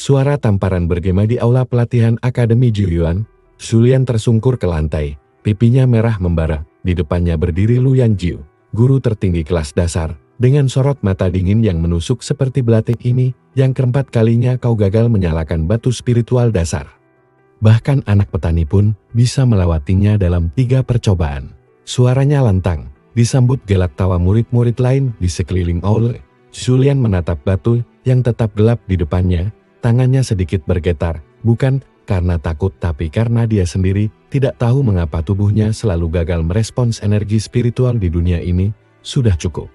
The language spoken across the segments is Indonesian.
Suara tamparan bergema di aula pelatihan Akademi Jiuyuan. Zulian tersungkur ke lantai, pipinya merah membara. Di depannya berdiri Lu Yanjiu, guru tertinggi kelas dasar. Dengan sorot mata dingin yang menusuk seperti belatik, ini yang keempat kalinya kau gagal menyalakan batu spiritual dasar. Bahkan anak petani pun bisa melewatinya dalam 3 percobaan. Suaranya lantang, disambut gelak tawa murid-murid lain di sekeliling aula. Zulian menatap batu yang tetap gelap di depannya. Tangannya sedikit bergetar, bukan karena takut tapi karena dia sendiri tidak tahu mengapa tubuhnya selalu gagal merespons energi spiritual di dunia ini. Sudah cukup.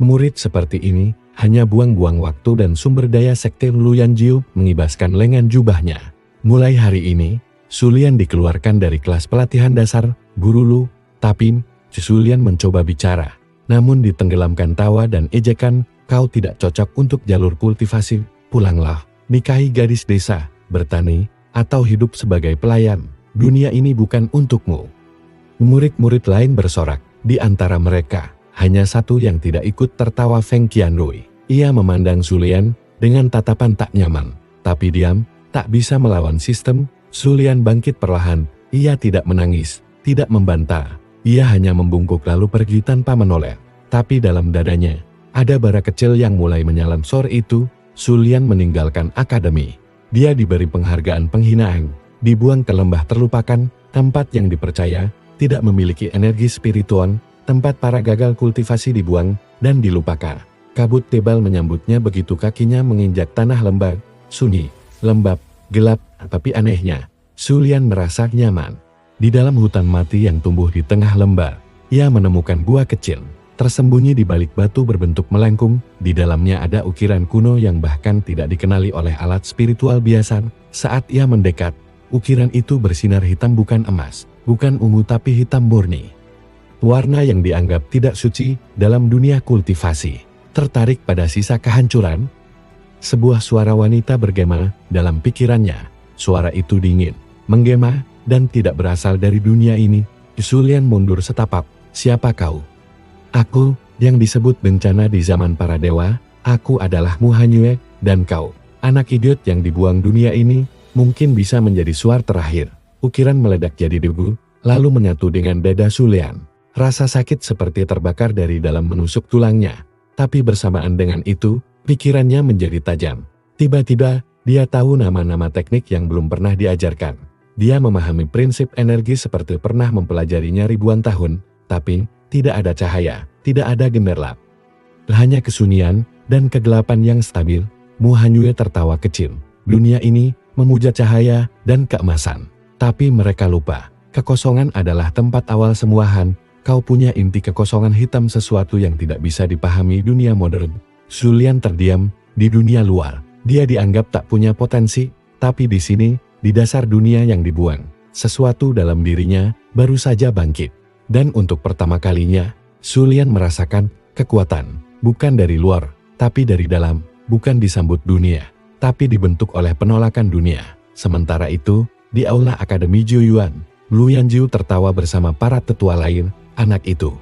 Murid seperti ini hanya buang-buang waktu dan sumber daya. Sekte Lu Yanjiu mengibaskan lengan jubahnya. Mulai hari ini, Zulian dikeluarkan dari kelas pelatihan dasar, Guru Lu. Tapi, Zulian mencoba bicara, namun ditenggelamkan tawa dan ejekan. Kau tidak cocok untuk jalur kultivasi, pulanglah. Nikahi gadis desa, bertani, atau hidup sebagai pelayan. Dunia ini bukan untukmu. Murid-murid lain bersorak. Di antara mereka, hanya satu yang tidak ikut tertawa, Feng Qianrui. Ia memandang Zulian dengan tatapan tak nyaman. Tapi diam, tak bisa melawan sistem. Zulian bangkit perlahan. Ia tidak menangis, tidak membantah. Ia hanya membungkuk lalu pergi tanpa menoleh. Tapi dalam dadanya, ada bara kecil yang mulai menyala. Sore itu, Zulian meninggalkan akademi. Dia diberi penghargaan penghinaan, dibuang ke lembah terlupakan, tempat yang dipercaya tidak memiliki energi spiritual, tempat para gagal kultivasi dibuang dan dilupakan. Kabut tebal menyambutnya begitu kakinya menginjak tanah lembab, sunyi, lembab, gelap, tapi anehnya, Zulian merasa nyaman. Di dalam hutan mati yang tumbuh di tengah lembah, ia menemukan gua kecil. Tersembunyi di balik batu berbentuk melengkung, di dalamnya ada ukiran kuno yang bahkan tidak dikenali oleh alat spiritual biasa. Saat ia mendekat, ukiran itu bersinar hitam, bukan emas, bukan ungu tapi hitam murni. Warna yang dianggap tidak suci dalam dunia kultivasi. Tertarik pada sisa kehancuran? Sebuah suara wanita bergema dalam pikirannya. Suara itu dingin, menggema, dan tidak berasal dari dunia ini. Zulian mundur setapak. Siapa kau? Aku, yang disebut bencana di zaman para dewa. Aku adalah Mu Hanyue, dan kau, anak idiot yang dibuang dunia ini, mungkin bisa menjadi suar terakhir. Ukiran meledak jadi debu, lalu menyatu dengan dada Zulian. Rasa sakit seperti terbakar dari dalam menusuk tulangnya. Tapi bersamaan dengan itu, pikirannya menjadi tajam. Tiba-tiba, dia tahu nama-nama teknik yang belum pernah diajarkan. Dia memahami prinsip energi seperti pernah mempelajarinya ribuan tahun, tapi tidak ada cahaya, tidak ada gemerlap. Hanya kesunyian dan kegelapan yang stabil. Mu Hanyue tertawa kecil. Dunia ini memuja cahaya dan keemasan. Tapi mereka lupa, kekosongan adalah tempat awal semua. Kau punya inti kekosongan hitam, sesuatu yang tidak bisa dipahami dunia modern. Zulian terdiam. Di dunia luar, dia dianggap tak punya potensi. Tapi di sini, di dasar dunia yang dibuang, sesuatu dalam dirinya baru saja bangkit. Dan untuk pertama kalinya, Zulian merasakan kekuatan, bukan dari luar, tapi dari dalam, bukan disambut dunia, tapi dibentuk oleh penolakan dunia. Sementara itu, di aula Akademi Jiuyuan, Lu Yanjiu tertawa bersama para tetua lain. Anak itu,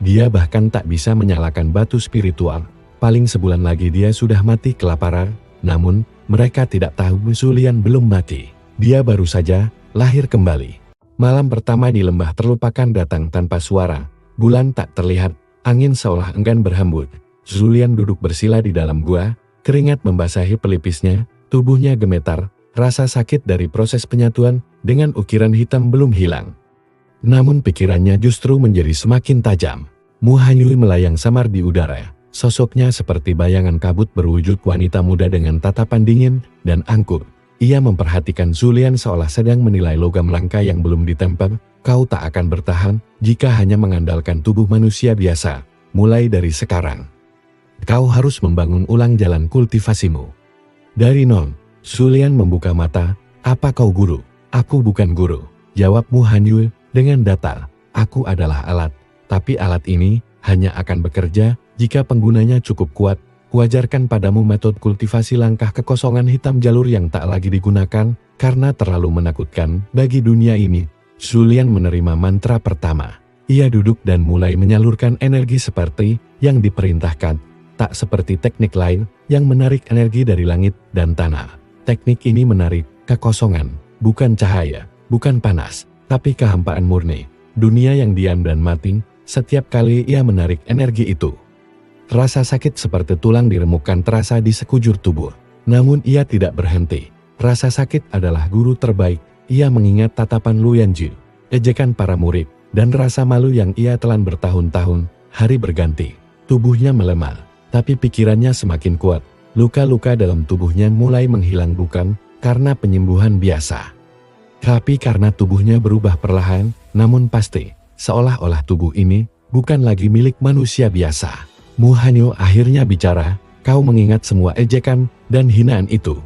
dia bahkan tak bisa menyalakan batu spiritual. Paling sebulan lagi dia sudah mati kelaparan. Namun, mereka tidak tahu Zulian belum mati. Dia baru saja lahir kembali. Malam pertama di lembah terlupakan datang tanpa suara. Bulan tak terlihat, angin seolah enggan berhembus. Zulian duduk bersila di dalam gua, keringat membasahi pelipisnya, tubuhnya gemetar. Rasa sakit dari proses penyatuan dengan ukiran hitam belum hilang. Namun pikirannya justru menjadi semakin tajam. Mu Hanyue melayang samar di udara. Sosoknya seperti bayangan kabut berwujud wanita muda dengan tatapan dingin dan angkuh. Ia memperhatikan Zulian seolah sedang menilai logam langka yang belum ditempel. Kau tak akan bertahan jika hanya mengandalkan tubuh manusia biasa. Mulai dari sekarang, kau harus membangun ulang jalan kultivasimu. Dari nol, Zulian membuka mata. Apa kau guru? Aku bukan guru, jawab Mu Hanyue dengan datar. Aku adalah alat, tapi alat ini hanya akan bekerja jika penggunanya cukup kuat. Kuajarkan padamu metode kultivasi langkah kekosongan hitam, jalur yang tak lagi digunakan karena terlalu menakutkan bagi dunia ini. Zulian menerima mantra pertama. Ia duduk dan mulai menyalurkan energi seperti yang diperintahkan. Tak seperti teknik lain yang menarik energi dari langit dan tanah. Teknik ini menarik kekosongan, bukan cahaya, bukan panas, tapi kehampaan murni. Dunia yang diam dan mati, setiap kali ia menarik energi itu. Rasa sakit seperti tulang diremukkan terasa di sekujur tubuh. Namun ia tidak berhenti. Rasa sakit adalah guru terbaik. Ia mengingat tatapan Lu Yanji, ejekan para murid, dan rasa malu yang ia telan bertahun-tahun. Hari berganti, tubuhnya melemah, tapi pikirannya semakin kuat. Luka-luka dalam tubuhnya mulai menghilang bukan karena penyembuhan biasa, tapi karena tubuhnya berubah perlahan, namun pasti, seolah-olah tubuh ini bukan lagi milik manusia biasa. Mu Hanyu akhirnya bicara, kau mengingat semua ejekan dan hinaan itu.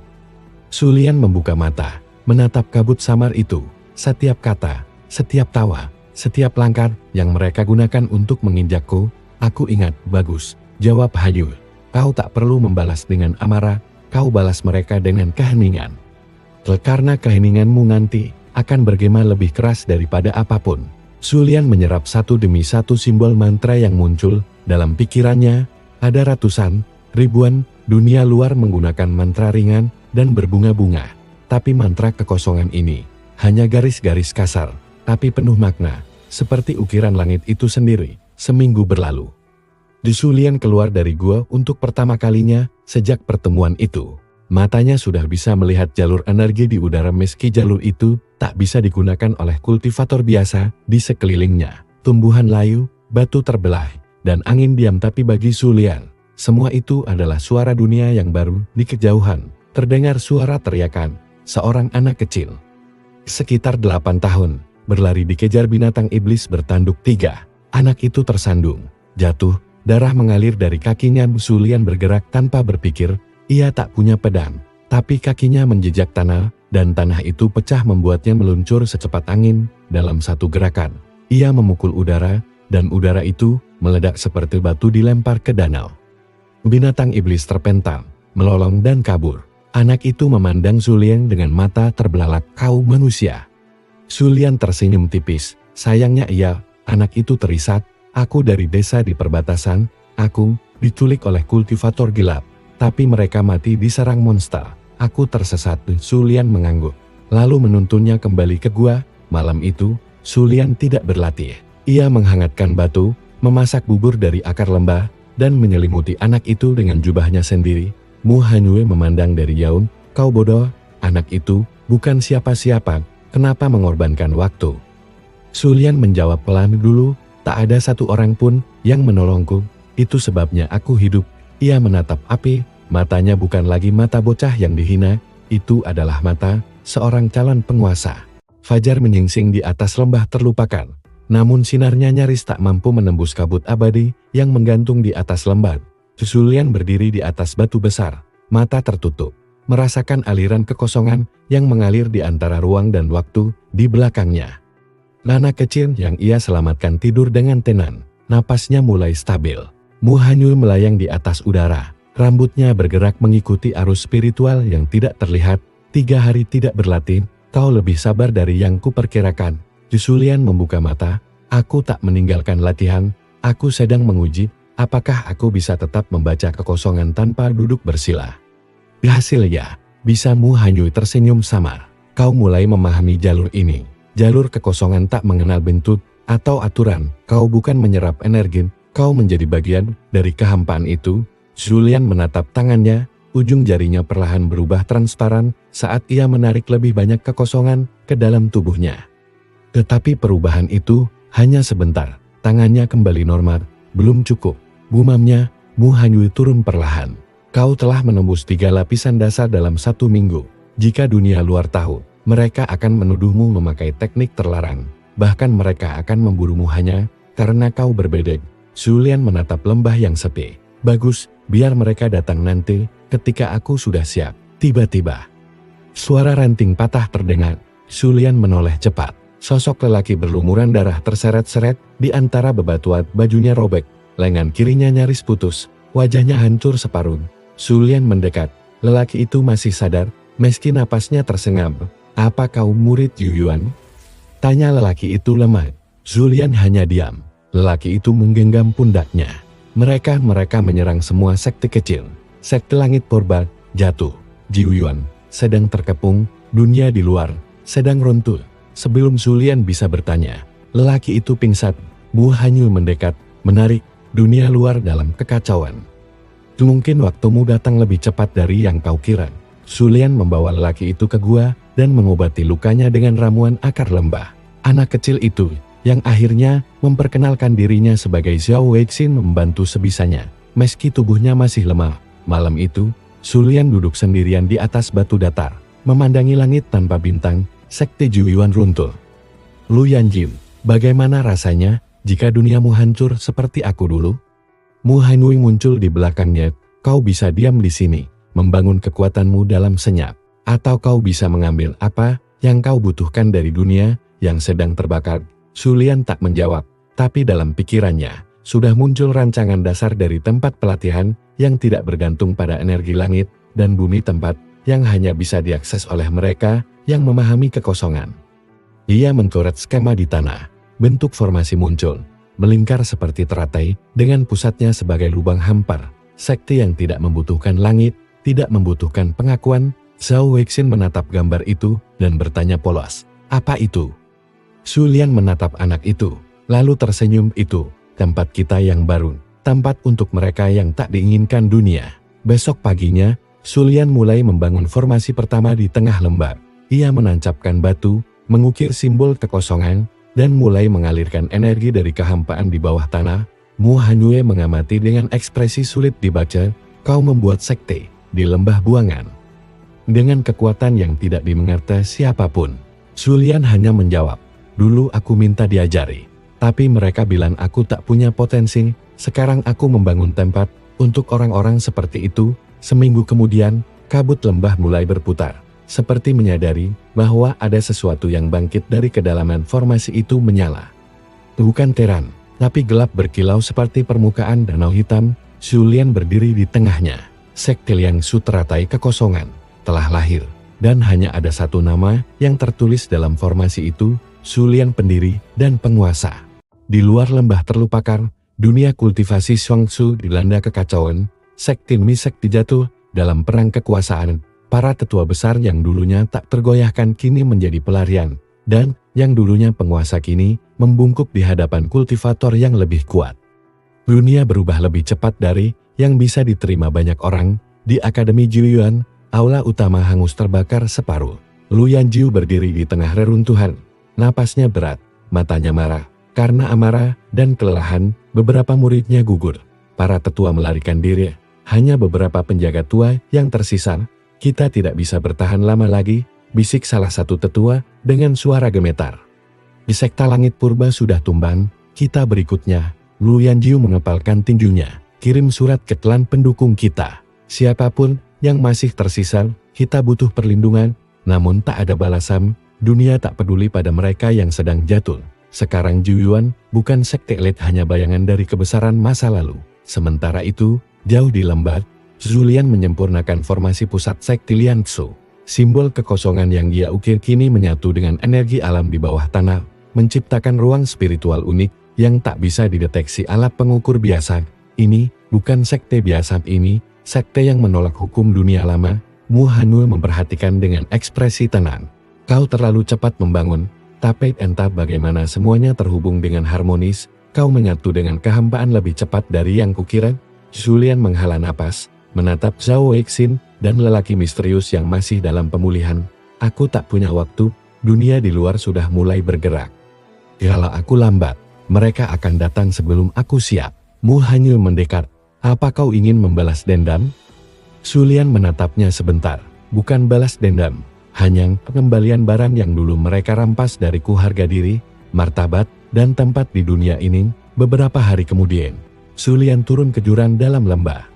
Su Lian membuka mata, menatap kabut samar itu. Setiap kata, setiap tawa, setiap langkah yang mereka gunakan untuk menginjakku, aku ingat. Bagus, jawab Hanyu. Kau tak perlu membalas dengan amarah, kau balas mereka dengan keheningan. Karena keheninganmu nanti akan bergema lebih keras daripada apapun. Su Lian menyerap satu demi satu simbol mantra yang muncul dalam pikirannya. Ada ratusan, ribuan, dunia luar menggunakan mantra ringan dan berbunga-bunga. Tapi mantra kekosongan ini hanya garis-garis kasar, tapi penuh makna, seperti ukiran langit itu sendiri. Seminggu berlalu. Su Lian keluar dari gua untuk pertama kalinya sejak pertemuan itu. Matanya sudah bisa melihat jalur energi di udara meski jalur itu tak bisa digunakan oleh kultivator biasa di sekelilingnya. Tumbuhan layu, batu terbelah, dan angin diam, tapi bagi Su Lian, semua itu adalah suara dunia yang baru. Di kejauhan, terdengar suara teriakan seorang anak kecil. Sekitar 8 tahun, berlari dikejar binatang iblis bertanduk 3. Anak itu tersandung, jatuh. Darah mengalir dari kakinya. Su Lian bergerak tanpa berpikir. Ia tak punya pedang, tapi kakinya menjejak tanah, dan tanah itu pecah membuatnya meluncur secepat angin. Dalam satu gerakan, ia memukul udara, dan udara itu meledak seperti batu dilempar ke danau. Binatang iblis terpental, melolong dan kabur. Anak itu memandang Su Lian dengan mata terbelalak. Kau manusia. Su Lian tersenyum tipis. Sayangnya anak itu terisak. Aku dari desa di perbatasan, aku diculik oleh kultivator gelap, tapi mereka mati diserang monster. Aku tersesat. Su Lian mengangguk, lalu menuntunnya kembali ke gua. Malam itu, Su Lian tidak berlatih. Ia menghangatkan batu, memasak bubur dari akar lembah, dan menyelimuti anak itu dengan jubahnya sendiri. Mu Hanyu memandang dari jauh. Kau bodoh, anak itu bukan siapa-siapa, kenapa mengorbankan waktu? Su Lian menjawab pelan, dulu tak ada satu orang pun yang menolongku, itu sebabnya aku hidup. Ia menatap api, matanya bukan lagi mata bocah yang dihina, itu adalah mata seorang calon penguasa. Fajar menyingsing di atas lembah terlupakan, namun sinarnya nyaris tak mampu menembus kabut abadi yang menggantung di atas lembah. Su Lian berdiri di atas batu besar, mata tertutup, merasakan aliran kekosongan yang mengalir di antara ruang dan waktu di belakangnya. Anak kecil yang ia selamatkan tidur dengan tenang, napasnya mulai stabil. Mu Hanyu melayang di atas udara, rambutnya bergerak mengikuti arus spiritual yang tidak terlihat. 3 hari tidak berlatih, kau lebih sabar dari yang kuperkirakan. Su Lian membuka mata, aku tak meninggalkan latihan, aku sedang menguji, apakah aku bisa tetap membaca kekosongan tanpa duduk bersila. Hasilnya, bisa. Mu Hanyu tersenyum samar, kau mulai memahami jalur ini. Jalur kekosongan tak mengenal bentuk atau aturan. Kau bukan menyerap energi, kau menjadi bagian dari kehampaan itu. Su Lian menatap tangannya, ujung jarinya perlahan berubah transparan saat ia menarik lebih banyak kekosongan ke dalam tubuhnya. Tetapi perubahan itu hanya sebentar. Tangannya kembali normal. Belum cukup, gumamnya. Mu Hanyu turun perlahan. Kau telah menembus 3 lapisan dasar dalam 1 minggu. Jika dunia luar tahu, mereka akan menuduhmu memakai teknik terlarang. Bahkan mereka akan memburumu hanya karena kau berbeda. Su Lian menatap lembah yang sepi. Bagus, biar mereka datang nanti, ketika aku sudah siap. Tiba-tiba, suara ranting patah terdengar. Su Lian menoleh cepat. Sosok lelaki berlumuran darah terseret-seret di antara bebatuan, bajunya robek, lengan kirinya nyaris putus, wajahnya hancur separuh. Su Lian mendekat. Lelaki itu masih sadar, meski napasnya tersengal. Apa kau murid Yu Yuan? Tanya lelaki itu lemah. Su Lian hanya diam. Lelaki itu menggenggam pundaknya. Mereka menyerang semua sekte kecil. Sekte langit purba, jatuh. Yu Yuan, sedang terkepung, dunia di luar sedang runtuh. Sebelum Zulian bisa bertanya, lelaki itu pingsan. Mu Hanyul mendekat, menarik dunia luar dalam kekacauan. Mungkin waktumu datang lebih cepat dari yang kau kira. Zulian membawa lelaki itu ke gua dan mengobati lukanya dengan ramuan akar lembah. Anak kecil itu, yang akhirnya memperkenalkan dirinya sebagai Zhao Weixin, membantu sebisanya. Meski tubuhnya masih lemah, malam itu, Zulian duduk sendirian di atas batu datar, memandangi langit tanpa bintang. Sekte Juyuan runtuh. Lu Yanjin, bagaimana rasanya jika duniamu hancur seperti aku dulu? Mu Hanui muncul di belakangnya. Kau bisa diam di sini, membangun kekuatanmu dalam senyap, atau kau bisa mengambil apa yang kau butuhkan dari dunia yang sedang terbakar. Zulian tak menjawab, tapi dalam pikirannya sudah muncul rancangan dasar dari tempat pelatihan yang tidak bergantung pada energi langit dan bumi, tempat yang hanya bisa diakses oleh mereka yang memahami kekosongan. Ia mengcoret skema di tanah. Bentuk formasi muncul, melingkar seperti teratai, dengan pusatnya sebagai lubang hampar. Sekte yang tidak membutuhkan langit, tidak membutuhkan pengakuan. Zhao Weixin menatap gambar itu dan bertanya polos, "Apa itu?" Zulian menatap anak itu, lalu tersenyum. "Itu tempat kita yang baru, tempat untuk mereka yang tak diinginkan dunia." Besok paginya, Zulian mulai membangun formasi pertama di tengah lembah. Ia menancapkan batu, mengukir simbol kekosongan, dan mulai mengalirkan energi dari kehampaan di bawah tanah. Mu Hanyue mengamati dengan ekspresi sulit dibaca. "Kau membuat sekte di lembah buangan dengan kekuatan yang tidak dimengerti siapapun." Zulian hanya menjawab, "Dulu aku minta diajari, tapi mereka bilang aku tak punya potensi. Sekarang aku membangun tempat untuk orang-orang seperti itu." Seminggu kemudian, kabut lembah mulai berputar. Seperti menyadari bahwa ada sesuatu yang bangkit dari kedalaman formasi itu menyala. Bukan terang, tapi gelap berkilau seperti permukaan danau hitam. Zulian berdiri di tengahnya. Sekte Liangsu teratai kekosongan telah lahir, dan hanya ada satu nama yang tertulis dalam formasi itu, Zulian, pendiri dan penguasa. Di luar lembah terlupakan, dunia kultivasi Shuangsu dilanda kekacauan. Sekte demi sekte jatuh dalam perang kekuasaan. Para tetua besar yang dulunya tak tergoyahkan kini menjadi pelarian, dan yang dulunya penguasa kini membungkuk di hadapan kultivator yang lebih kuat. Dunia berubah lebih cepat dari yang bisa diterima banyak orang. Di Akademi Juyuan, aula utama hangus terbakar separuh. Lu Yanjiu berdiri di tengah reruntuhan. Napasnya berat, matanya marah. Karena amarah dan kelelahan, beberapa muridnya gugur. Para tetua melarikan diri. Hanya beberapa penjaga tua yang tersisa. "Kita tidak bisa bertahan lama lagi," bisik salah satu tetua dengan suara gemetar. "Di sekta langit purba sudah tumbang, kita berikutnya." Lu Yanjiu mengepalkan tinjunya. "Kirim surat ke klan pendukung kita. Siapapun yang masih tersisa, kita butuh perlindungan." Namun tak ada balasan. Dunia tak peduli pada mereka yang sedang jatuh. Sekarang Juyuan bukan sekte elit, hanya bayangan dari kebesaran masa lalu. Sementara itu, jauh di lembah, Zulian menyempurnakan formasi pusat sekte Liangsu. Simbol kekosongan yang dia ukir kini menyatu dengan energi alam di bawah tanah, menciptakan ruang spiritual unik yang tak bisa dideteksi alat pengukur biasa. Ini bukan sekte biasa, ini sekte yang menolak hukum dunia lama. Mu Hanul memperhatikan dengan ekspresi tenang. "Kau terlalu cepat membangun, tapi entah bagaimana semuanya terhubung dengan harmonis. Kau menyatu dengan kehampaan lebih cepat dari yang kukira." Zulian menghela napas, menatap Zhao Weixin dan lelaki misterius yang masih dalam pemulihan. "Aku tak punya waktu, dunia di luar sudah mulai bergerak. Kalau aku lambat, mereka akan datang sebelum aku siap." Mu Hanyul mendekat. "Apa kau ingin membalas dendam?" Zulian menatapnya sebentar. "Bukan balas dendam, hanya pengembalian barang yang dulu mereka rampas dariku, harga diri, martabat, dan tempat di dunia ini." Beberapa hari kemudian, Zulian turun ke jurang dalam lembah.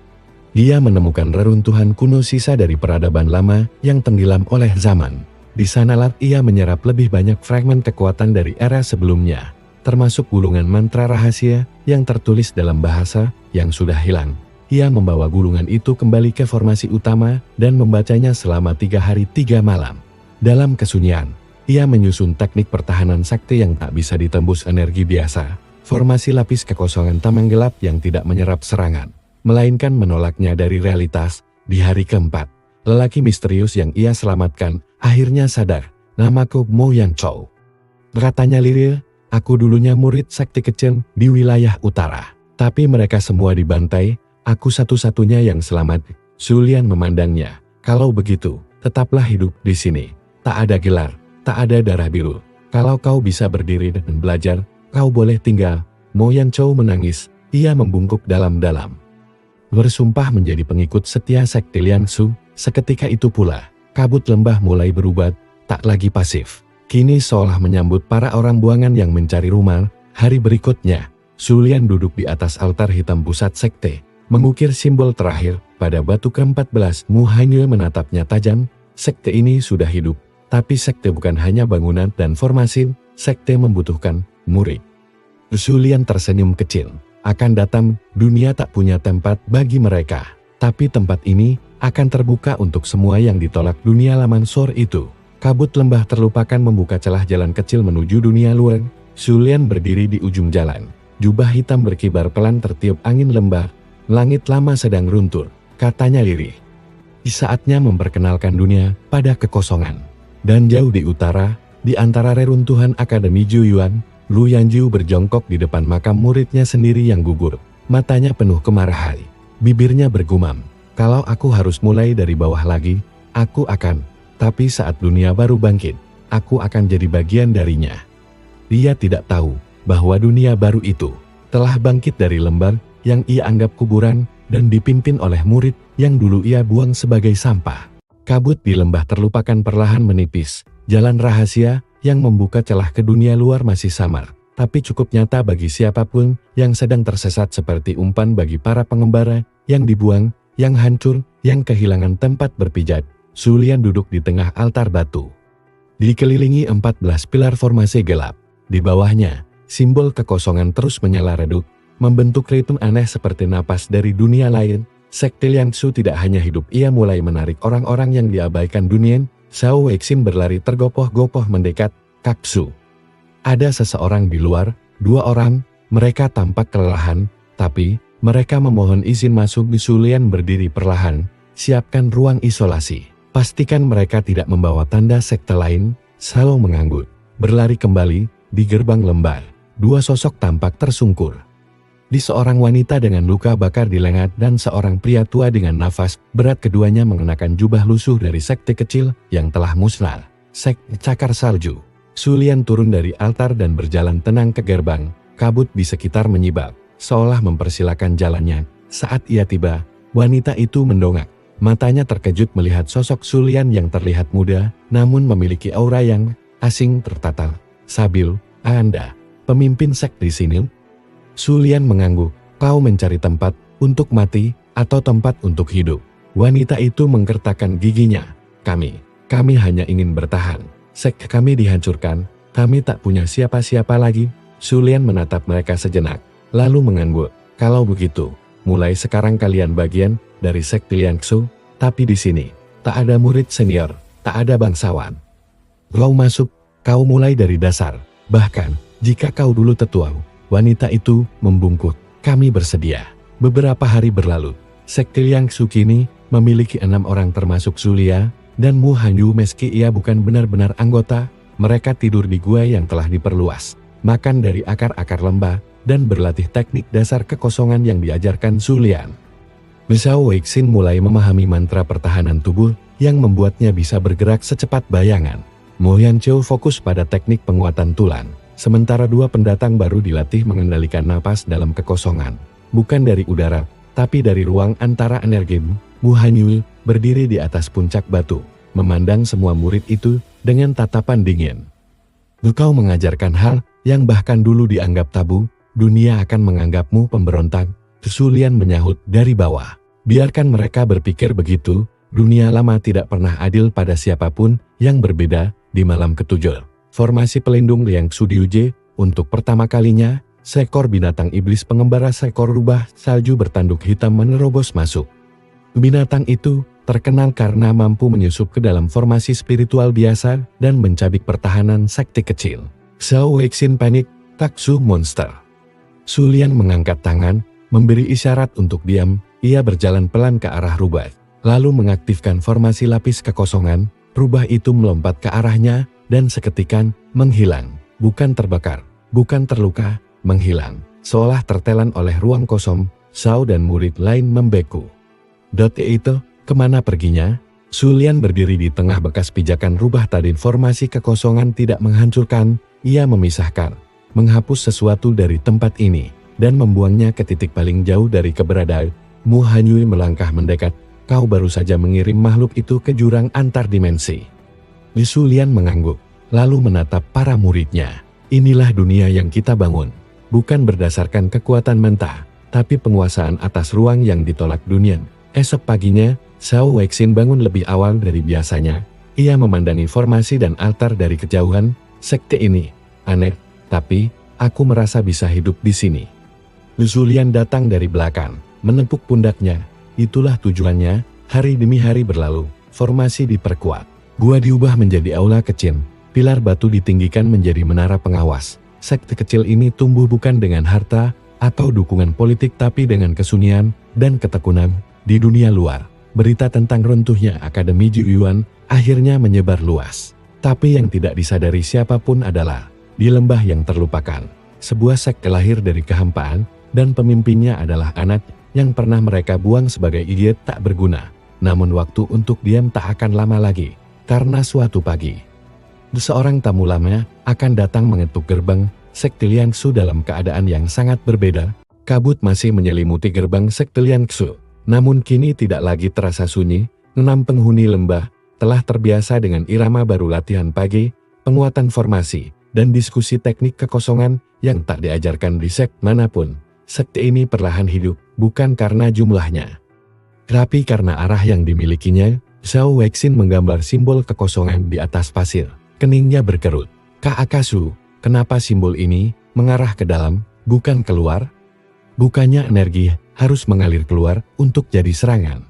Dia menemukan reruntuhan kuno, sisa dari peradaban lama yang tenggelam oleh zaman. Di sanalah ia menyerap lebih banyak fragmen kekuatan dari era sebelumnya, termasuk gulungan mantra rahasia yang tertulis dalam bahasa yang sudah hilang. Ia membawa gulungan itu kembali ke formasi utama dan membacanya selama 3 hari 3 malam. Dalam kesunyian, ia menyusun teknik pertahanan sakti yang tak bisa ditembus energi biasa. Formasi lapis kekosongan tameng gelap yang tidak menyerap serangan, melainkan menolaknya dari realitas. Di hari keempat, Lelaki misterius yang ia selamatkan akhirnya sadar, namaku Mo Yang Chou. Katanya lirih, aku dulunya murid sekte kecil di wilayah utara. Tapi mereka semua dibantai, aku satu-satunya yang selamat. Sulian memandangnya. Kalau begitu, tetaplah hidup di sini. Tak ada gelar, tak ada darah biru. Kalau kau bisa berdiri dan belajar, kau boleh tinggal. Mo Yang Chou menangis, ia membungkuk dalam-dalam. Bersumpah menjadi pengikut setia sekte Liangsu, seketika itu pula, kabut lembah mulai berubah, tak lagi pasif. Kini seolah menyambut para orang buangan yang mencari rumah. Hari berikutnya, Sulian duduk di atas altar hitam pusat sekte, mengukir simbol terakhir. Pada batu ke-14, Mu Hanyue menatapnya tajam. Sekte ini sudah hidup, tapi sekte bukan hanya bangunan dan formasi, sekte membutuhkan murid. Sulian tersenyum kecil. Akan datang, dunia tak punya tempat bagi mereka. Tapi tempat ini akan terbuka untuk semua yang ditolak dunia Lamansor itu. Kabut lembah terlupakan membuka celah jalan kecil menuju dunia luar. Sulian berdiri di ujung jalan. Jubah hitam berkibar pelan tertiup angin lembah. Langit lama sedang runtuh, katanya lirih. Saatnya memperkenalkan dunia pada kekosongan. Dan jauh di utara, di antara reruntuhan Akademi Juyuan, Lu Yanjiu berjongkok di depan makam muridnya sendiri yang gugur. Matanya penuh kemarahan. Bibirnya bergumam, kalau aku harus mulai dari bawah lagi, aku akan. Tapi saat dunia baru bangkit, aku akan jadi bagian darinya. Dia tidak tahu bahwa dunia baru itu telah bangkit dari lembar yang ia anggap kuburan dan dipimpin oleh murid yang dulu ia buang sebagai sampah. Kabut di lembah terlupakan perlahan menipis. Jalan rahasia yang membuka celah ke dunia luar masih samar, tapi cukup nyata bagi siapapun yang sedang tersesat seperti umpan bagi para pengembara yang dibuang, yang hancur, yang kehilangan tempat berpijak. Sulian duduk di tengah altar batu. Dikelilingi 14 pilar formasi gelap. Di bawahnya, simbol kekosongan terus menyala redup, membentuk ritme aneh seperti napas dari dunia lain. Sekte Liangsu tidak hanya hidup, ia mulai menarik orang-orang yang diabaikan dunia. Xiao Weixin berlari tergopoh-gopoh mendekat Kaksu. Ada seseorang di luar, 2 orang, mereka tampak kelelahan, tapi mereka memohon izin masuk. Di Sulian berdiri perlahan, siapkan ruang isolasi. Pastikan mereka tidak membawa tanda sekte lain. Xiao mengangguk, berlari kembali. Di gerbang lembah, 2 sosok tampak tersungkur. Di seorang wanita dengan luka bakar di lengan dan seorang pria tua dengan nafas berat, keduanya mengenakan jubah lusuh dari sekte kecil yang telah musnah, sekte Cakar Salju. Sulian turun dari altar dan berjalan tenang ke gerbang. Kabut di sekitar menyibak, seolah mempersilakan jalannya. Saat ia tiba, wanita itu mendongak. Matanya terkejut melihat sosok Sulian yang terlihat muda, namun memiliki aura yang asing tertatal. Sabil, Anda, pemimpin sekte di sini? Sulian mengangguk. Kau mencari tempat untuk mati atau tempat untuk hidup? Wanita itu menggertakkan giginya. Kami hanya ingin bertahan. Sekte kami dihancurkan, kami tak punya siapa-siapa lagi. Sulian menatap mereka sejenak, lalu mengangguk. Kalau begitu, mulai sekarang kalian bagian dari sekte Liangsu, tapi di sini tak ada murid senior, tak ada bangsawan. Kau masuk, kau mulai dari dasar. Bahkan, jika kau dulu tetua. Wanita itu membungkuk. Kami bersedia. Beberapa hari berlalu. Sekte Liangsu kini memiliki 6 orang termasuk Zulia dan Mu Hanyue. Meski ia bukan benar-benar anggota, mereka tidur di gua yang telah diperluas, makan dari akar-akar lembah, dan berlatih teknik dasar kekosongan yang diajarkan Sulian. Xiao Weixin mulai memahami mantra pertahanan tubuh yang membuatnya bisa bergerak secepat bayangan. Mo Yanjiu fokus pada teknik penguatan tulang, sementara 2 pendatang baru dilatih mengendalikan napas dalam kekosongan, bukan dari udara, tapi dari ruang antara energi. Mu Hanyue berdiri di atas puncak batu, memandang semua murid itu dengan tatapan dingin. Engkau mengajarkan hal yang bahkan dulu dianggap tabu, dunia akan menganggapmu pemberontak. Sulian menyahut dari bawah. Biarkan mereka berpikir begitu, dunia lama tidak pernah adil pada siapapun yang berbeda. Di malam ke-7, formasi pelindung Liangsu diuji. Untuk pertama kalinya, seekor binatang iblis pengembara seekor rubah salju bertanduk hitam menerobos masuk. Binatang itu terkenal karena mampu menyusup ke dalam formasi spiritual biasa dan mencabik pertahanan sekte kecil. Xiao Weixin panik, Taksu monster. Sulian mengangkat tangan, memberi isyarat untuk diam. Ia berjalan pelan ke arah rubah. lalu mengaktifkan formasi lapis kekosongan. Rubah itu melompat ke arahnya, dan seketikan menghilang. Bukan terbakar, bukan terluka, menghilang. Seolah tertelan oleh ruang kosong, Zhao dan murid lain membeku. Itu, kemana perginya? Sulian berdiri di tengah bekas pijakan rubah tadi. Formasi kekosongan tidak menghancurkan, ia memisahkan. Menghapus sesuatu dari tempat ini, dan membuangnya ke titik paling jauh dari keberadaan. Mu Hanyue melangkah mendekat. Kau baru saja mengirim makhluk itu ke jurang antar dimensi. Sulian mengangguk, lalu menatap para muridnya. Inilah dunia yang kita bangun. Bukan berdasarkan kekuatan mentah, tapi penguasaan atas ruang yang ditolak dunia. Esok paginya, Zhao Weixin bangun lebih awal dari biasanya. Ia memandangi formasi dan altar dari kejauhan. Sekte ini aneh, tapi aku merasa bisa hidup di sini. Sulian datang dari belakang, menepuk pundaknya. Itulah tujuannya. Hari demi hari berlalu, formasi diperkuat. Gua diubah menjadi aula kecil. Pilar batu ditinggikan menjadi menara pengawas. Sekte kecil ini tumbuh bukan dengan harta atau dukungan politik, tapi dengan kesunyian dan ketekunan. Di dunia luar, berita tentang runtuhnya Akademi Jiyuan akhirnya menyebar luas. Tapi yang tidak disadari siapapun adalah, di lembah yang terlupakan, sebuah sekte lahir dari kehampaan, dan pemimpinnya adalah anak yang pernah mereka buang sebagai idiot tak berguna. Namun waktu untuk diam tak akan lama lagi, karena suatu pagi, seorang tamu lama akan datang mengetuk gerbang Sekte Liangsu dalam keadaan yang sangat berbeda. Kabut masih menyelimuti gerbang Sekte Liangsu, namun kini tidak lagi terasa sunyi. 6 penghuni lembah telah terbiasa dengan irama baru latihan pagi, penguatan formasi, dan diskusi teknik kekosongan yang tak diajarkan di sekte manapun. Sekte ini perlahan hidup, bukan karena jumlahnya, tapi karena arah yang dimilikinya. Zhao Weixin menggambar simbol kekosongan di atas pasir. Keningnya berkerut. Kak Akasu, kenapa simbol ini mengarah ke dalam, bukan keluar? Bukannya energi harus mengalir keluar untuk jadi serangan?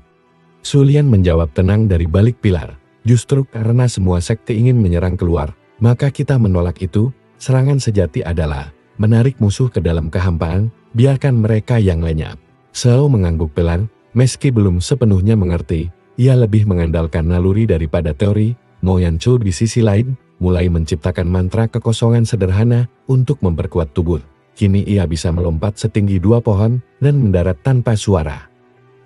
Sulian menjawab tenang dari balik pilar. Justru karena semua sekte ingin menyerang keluar, maka kita menolak itu. Serangan sejati adalah menarik musuh ke dalam kehampaan. Biarkan mereka yang lenyap. Zhao mengangguk pelan, meski belum sepenuhnya mengerti. Ia lebih mengandalkan naluri daripada teori. Mo Yanchu di sisi lain, mulai menciptakan mantra kekosongan sederhana untuk memperkuat tubuh. Kini ia bisa melompat setinggi 2 pohon dan mendarat tanpa suara.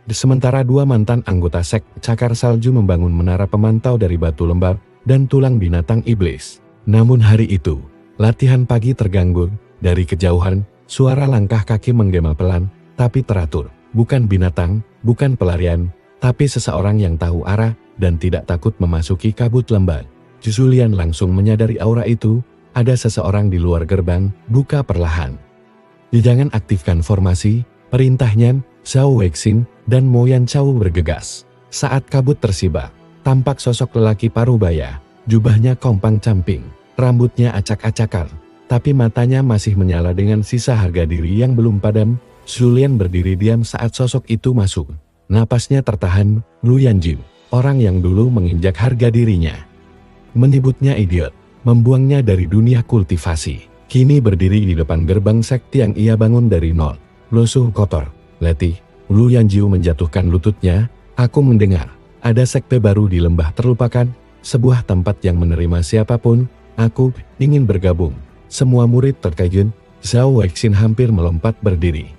Sementara 2 mantan anggota sekte Cakar Salju membangun menara pemantau dari batu lembab dan tulang binatang iblis. Namun hari itu, latihan pagi terganggu. Dari kejauhan, suara langkah kaki menggema pelan, tapi teratur. Bukan binatang, bukan pelarian, tapi seseorang yang tahu arah dan tidak takut memasuki kabut lembab. Sulian langsung menyadari aura itu. Ada seseorang di luar gerbang. Buka perlahan. Jangan aktifkan formasi, perintahnya. Zhao Weixin dan Mo Yanchao bergegas. Saat kabut tersibak, tampak sosok lelaki parubaya. Jubahnya kompang camping, rambutnya acak-acakan, tapi matanya masih menyala dengan sisa harga diri yang belum padam. Sulian berdiri diam saat sosok itu masuk. Napasnya tertahan. Lu Yanjiu, orang yang dulu menginjak harga dirinya, menyebutnya idiot, membuangnya dari dunia kultivasi, kini berdiri di depan gerbang sekte yang ia bangun dari nol. Lusuh kotor, letih. Lu Yanjiu menjatuhkan lututnya. Aku mendengar ada sekte baru di lembah terlupakan, sebuah tempat yang menerima siapapun. Aku ingin bergabung. Semua murid terkejut. Zhao Weixin hampir melompat berdiri.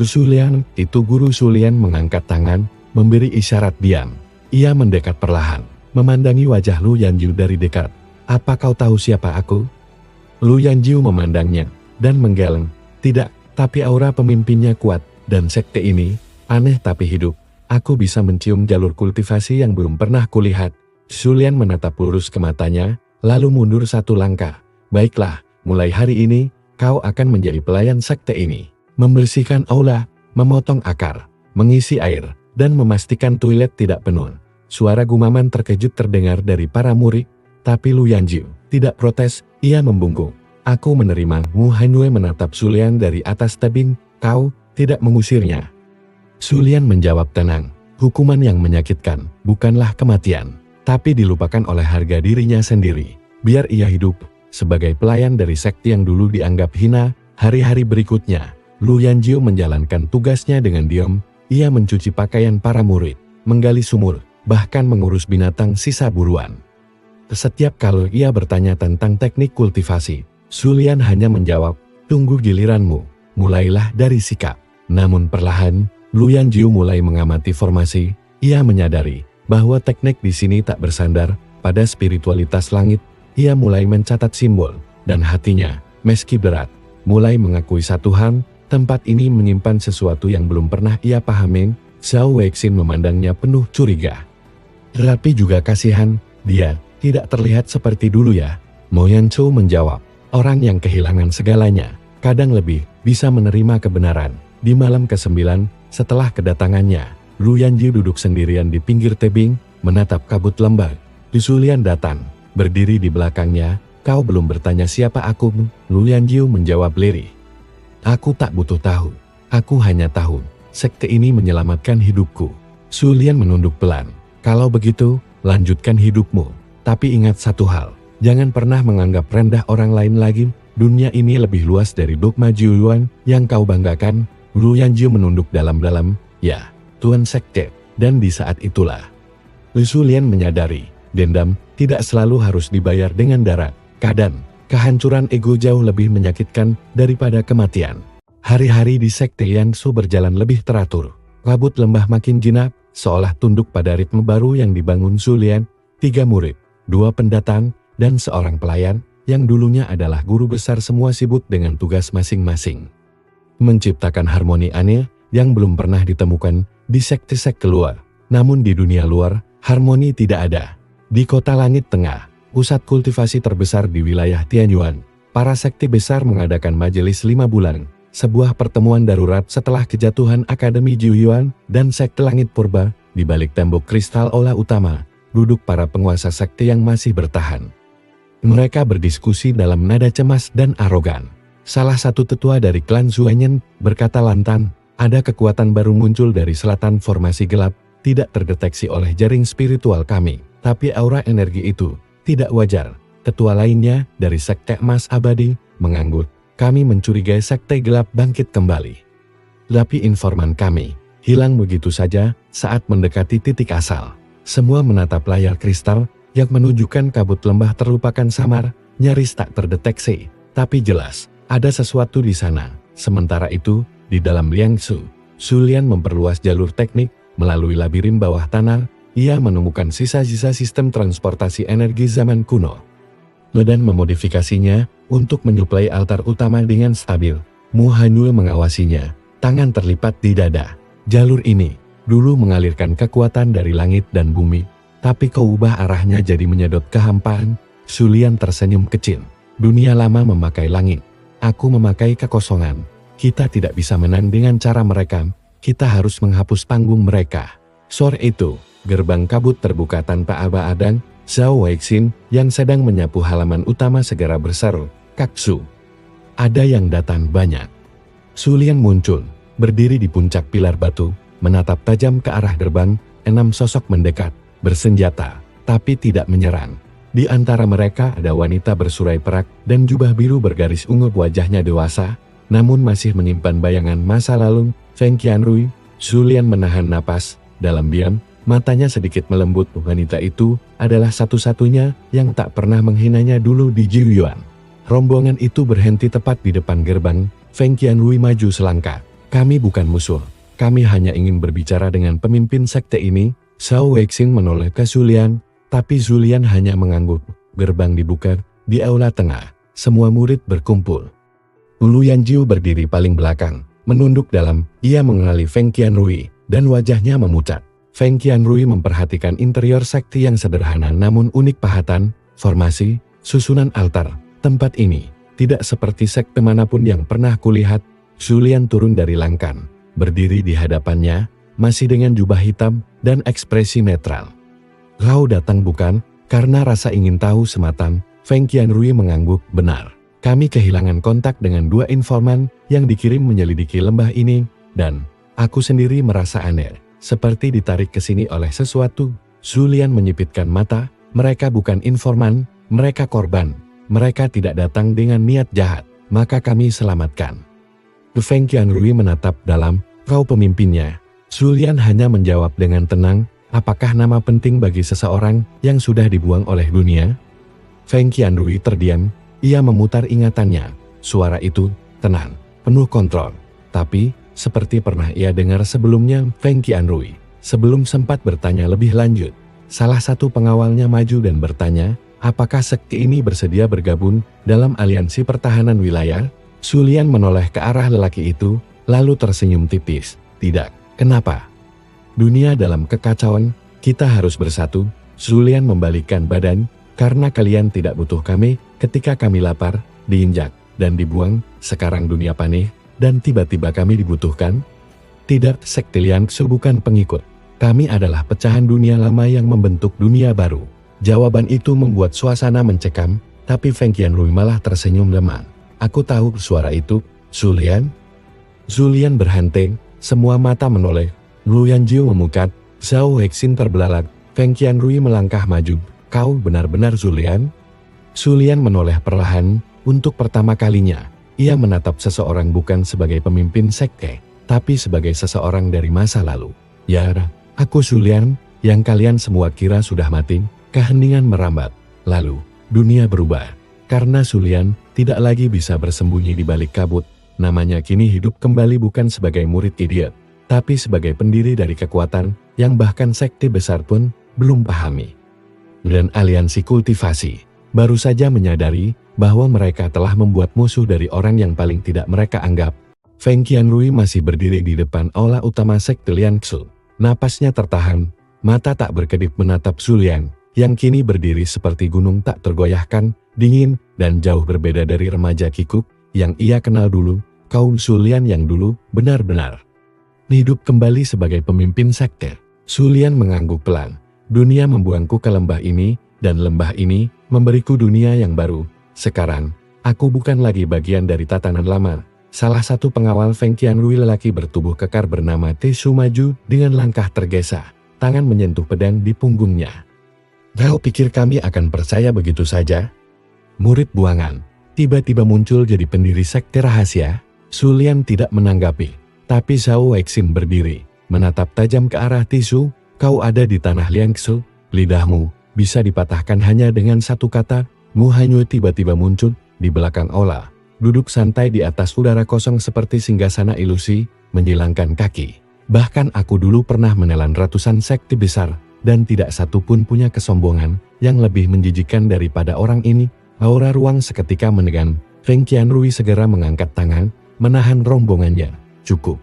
Sulian, itu guru Sulian mengangkat tangan, memberi isyarat diam. Ia mendekat perlahan, memandangi wajah Lu Yanjiu dari dekat. Apa kau tahu siapa aku? Lu Yanjiu memandangnya, dan menggeleng. Tidak, tapi aura pemimpinnya kuat, dan sekte ini, aneh tapi hidup. Aku bisa mencium jalur kultivasi yang belum pernah kulihat. Sulian menatap lurus ke matanya, lalu mundur 1 langkah. Baiklah, mulai hari ini, kau akan menjadi pelayan sekte ini. Membersihkan aula, memotong akar, mengisi air, dan memastikan toilet tidak penuh. Suara gumaman terkejut terdengar dari para murid, tapi Lu Yanjiu tidak protes. Ia membungkuk. Aku menerima. Mu Hanyue menatap Sulian dari atas tebing. Kau tidak mengusirnya? Sulian menjawab tenang. Hukuman yang menyakitkan bukanlah kematian, tapi dilupakan oleh harga dirinya sendiri. Biar ia hidup sebagai pelayan dari sekte yang dulu dianggap hina. Hari-hari berikutnya, Lu Yanjiu menjalankan tugasnya dengan diam. Ia mencuci pakaian para murid, menggali sumur, bahkan mengurus binatang sisa buruan. Setiap kali ia bertanya tentang teknik kultivasi, Julian hanya menjawab, "Tunggu giliranmu, mulailah dari sikap." Namun perlahan, Luyan Jiu mulai mengamati formasi. Ia menyadari bahwa teknik di sini tak bersandar pada spiritualitas langit. Ia mulai mencatat simbol, dan hatinya, meski berat, mulai mengakui satu hal, tempat ini menyimpan sesuatu yang belum pernah ia pahami. Zhao Weixin memandangnya penuh curiga. Tapi juga kasihan, dia tidak terlihat seperti dulu ya. Mo Yanzhou menjawab, orang yang kehilangan segalanya, kadang lebih bisa menerima kebenaran. Di malam ke-9, setelah kedatangannya, Luyan Jiu duduk sendirian di pinggir tebing, menatap kabut lembah. Julian datang, berdiri di belakangnya. "Kau belum bertanya siapa aku?" Luyan Jiu menjawab lirih. "Aku tak butuh tahu. Aku hanya tahu, sekte ini menyelamatkan hidupku." Julian menunduk pelan. "Kalau begitu, lanjutkan hidupmu. Tapi ingat satu hal, jangan pernah menganggap rendah orang lain lagi. Dunia ini lebih luas dari dogma Jiuyuan yang kau banggakan." Luyan Jiu menunduk dalam-dalam, "Ya, Tuan Sekte." Dan di saat itulah, Julian menyadari, dendam tidak selalu harus dibayar dengan darah. Kadang, kehancuran ego jauh lebih menyakitkan daripada kematian. Hari-hari di Sekte Yansu berjalan lebih teratur. Kabut lembah makin jinak, seolah tunduk pada ritme baru yang dibangun Julian. 3 murid, 2 pendatang, dan seorang pelayan, yang dulunya adalah guru besar semua sibuk dengan tugas masing-masing. Menciptakan harmoni aneh yang belum pernah ditemukan di sekte-sekte luar. Namun di dunia luar, harmoni tidak ada. Di kota langit tengah, pusat kultivasi terbesar di wilayah Tianyuan, para sekte besar mengadakan majelis 5 bulan, sebuah pertemuan darurat setelah kejatuhan Akademi Jiuyuan dan sekte langit purba. Di balik tembok kristal aula utama, duduk para penguasa sekte yang masih bertahan. Mereka berdiskusi dalam nada cemas dan arogan. Salah satu tetua dari klan Zuanyan berkata lantang, "Ada kekuatan baru muncul dari selatan formasi gelap, tidak terdeteksi oleh jaring spiritual kami, tapi aura energi itu tidak wajar." Tetua lainnya dari sekte emas abadi mengangguk, "Kami mencurigai sekte gelap bangkit kembali. Tapi informan kami hilang begitu saja saat mendekati titik asal." Semua menatap layar kristal yang menunjukkan kabut lembah terlupakan samar, nyaris tak terdeteksi, tapi jelas ada sesuatu di sana. Sementara itu, di dalam Liangsu, Julian memperluas jalur teknik melalui labirin bawah tanah. Ia menemukan sisa-sisa sistem transportasi energi zaman kuno dan memodifikasinya untuk menyuplai altar utama dengan stabil. Mu Hanyu mengawasinya, tangan terlipat di dada. "Jalur ini dulu mengalirkan kekuatan dari langit dan bumi, tapi kau ubah arahnya jadi menyedot kehampaan." Julian tersenyum kecil. "Dunia lama memakai langit, aku memakai kekosongan. Kita tidak bisa menang dengan cara mereka, kita harus menghapus panggung mereka." Sore itu, gerbang kabut terbuka tanpa aba-adang. Zhao Weixin yang sedang menyapu halaman utama segera berseru, "Kaksu, ada yang datang banyak." Julian muncul, berdiri di puncak pilar batu, menatap tajam ke arah gerbang. 6 sosok mendekat, bersenjata, tapi tidak menyerang. Di antara mereka ada wanita bersurai perak dan jubah biru bergaris ungu. Wajahnya dewasa, namun masih menyimpan bayangan masa lalu. Feng Qianrui. Julian menahan napas, dalam diam, matanya sedikit melembut. Wanita itu adalah satu-satunya yang tak pernah menghinanya dulu di Jiuyuan. Rombongan itu berhenti tepat di depan gerbang. Feng Qianrui maju selangkah. "Kami bukan musuh, kami hanya ingin berbicara dengan pemimpin sekte ini." Zhao Weixin menoleh ke Julian, tapi Julian hanya mengangguk. Gerbang dibuka, di aula tengah, semua murid berkumpul. Luyan Jiu berdiri paling belakang, menunduk dalam. Ia mengenali Feng Qianrui, dan wajahnya memucat. Feng Qianrui memperhatikan interior sekte yang sederhana namun unik. Pahatan, formasi, susunan altar. Tempat ini tidak seperti sekte manapun yang pernah kulihat. Julian turun dari langkan, berdiri di hadapannya, masih dengan jubah hitam dan ekspresi netral. "Kau datang bukan karena rasa ingin tahu semata?" Feng Qianrui mengangguk. "Benar. Kami kehilangan kontak dengan 2 informan yang dikirim menyelidiki lembah ini, dan aku sendiri merasa aneh, seperti ditarik ke sini oleh sesuatu." Julian menyipitkan mata. "Mereka bukan informan, mereka korban. Mereka tidak datang dengan niat jahat, maka kami selamatkan." Feng Qianrui menatap dalam. "Kau pemimpinnya?" Zulian hanya menjawab dengan tenang, apakah nama penting bagi seseorang yang sudah dibuang oleh dunia? Feng Qianrui terdiam, ia memutar ingatannya. Suara itu, tenang, penuh kontrol. Tapi, seperti pernah ia dengar sebelumnya, Feng Qianrui, sebelum sempat bertanya lebih lanjut, salah satu pengawalnya maju dan bertanya, apakah sekte ini bersedia bergabung dalam aliansi pertahanan wilayah? Zulian menoleh ke arah lelaki itu, lalu tersenyum tipis. Tidak. Kenapa? Dunia dalam kekacauan, kita harus bersatu. Zulian membalikkan badan, karena kalian tidak butuh kami ketika kami lapar, diinjak, dan dibuang. Sekarang dunia panik, dan tiba-tiba kami dibutuhkan. Tidak, sekte Liangsu bukan pengikut. Kami adalah pecahan dunia lama yang membentuk dunia baru. Jawaban itu membuat suasana mencekam, tapi Feng Qianrui malah tersenyum lemah. Aku tahu suara itu, Zulian. Zulian berhenti. Semua mata menoleh, Lu Yanjiu memukat, Zhao Hexin terbelalak, Feng Qianrui melangkah maju, kau benar-benar Zulian? Zulian menoleh perlahan, untuk pertama kalinya, ia menatap seseorang bukan sebagai pemimpin sekte, tapi sebagai seseorang dari masa lalu. Ya, aku Zulian, yang kalian semua kira sudah mati, keheningan merambat. Lalu, dunia berubah, karena Zulian tidak lagi bisa bersembunyi di balik kabut. Namanya kini hidup kembali bukan sebagai murid idiot, tapi sebagai pendiri dari kekuatan yang bahkan sekte besar pun belum pahami. Dan aliansi kultivasi baru saja menyadari bahwa mereka telah membuat musuh dari orang yang paling tidak mereka anggap. Feng Qianrui masih berdiri di depan aula utama sekte Liangsu. Napasnya tertahan, mata tak berkedip menatap Zulian, yang kini berdiri seperti gunung tak tergoyahkan, dingin, dan jauh berbeda dari remaja kikuk yang ia kenal dulu. Kau Zulian yang dulu benar-benar hidup kembali sebagai pemimpin sekte. Zulian mengangguk pelan. Dunia membuangku ke lembah ini, dan lembah ini memberiku dunia yang baru. Sekarang, aku bukan lagi bagian dari tatanan lama. Salah satu pengawal Feng Qianrui lelaki bertubuh kekar bernama Tesu maju dengan langkah tergesa. Tangan menyentuh pedang di punggungnya. Kau pikir kami akan percaya begitu saja? Murid buangan, tiba-tiba muncul jadi pendiri sekte rahasia. Zulian tidak menanggapi, tapi Zhao Hexin berdiri, menatap tajam ke arah Tesu. Kau ada di tanah Liangsu, lidahmu bisa dipatahkan hanya dengan satu kata. Mu Hanyu tiba-tiba muncul di belakang aula, duduk santai di atas udara kosong seperti singgasana ilusi, menjilangkan kaki. Bahkan aku dulu pernah menelan ratusan sekte besar, dan tidak satu pun punya kesombongan yang lebih menjijikkan daripada orang ini. Aura ruang seketika menegang. Feng Qianrui segera mengangkat tangan, menahan rombongannya. Cukup.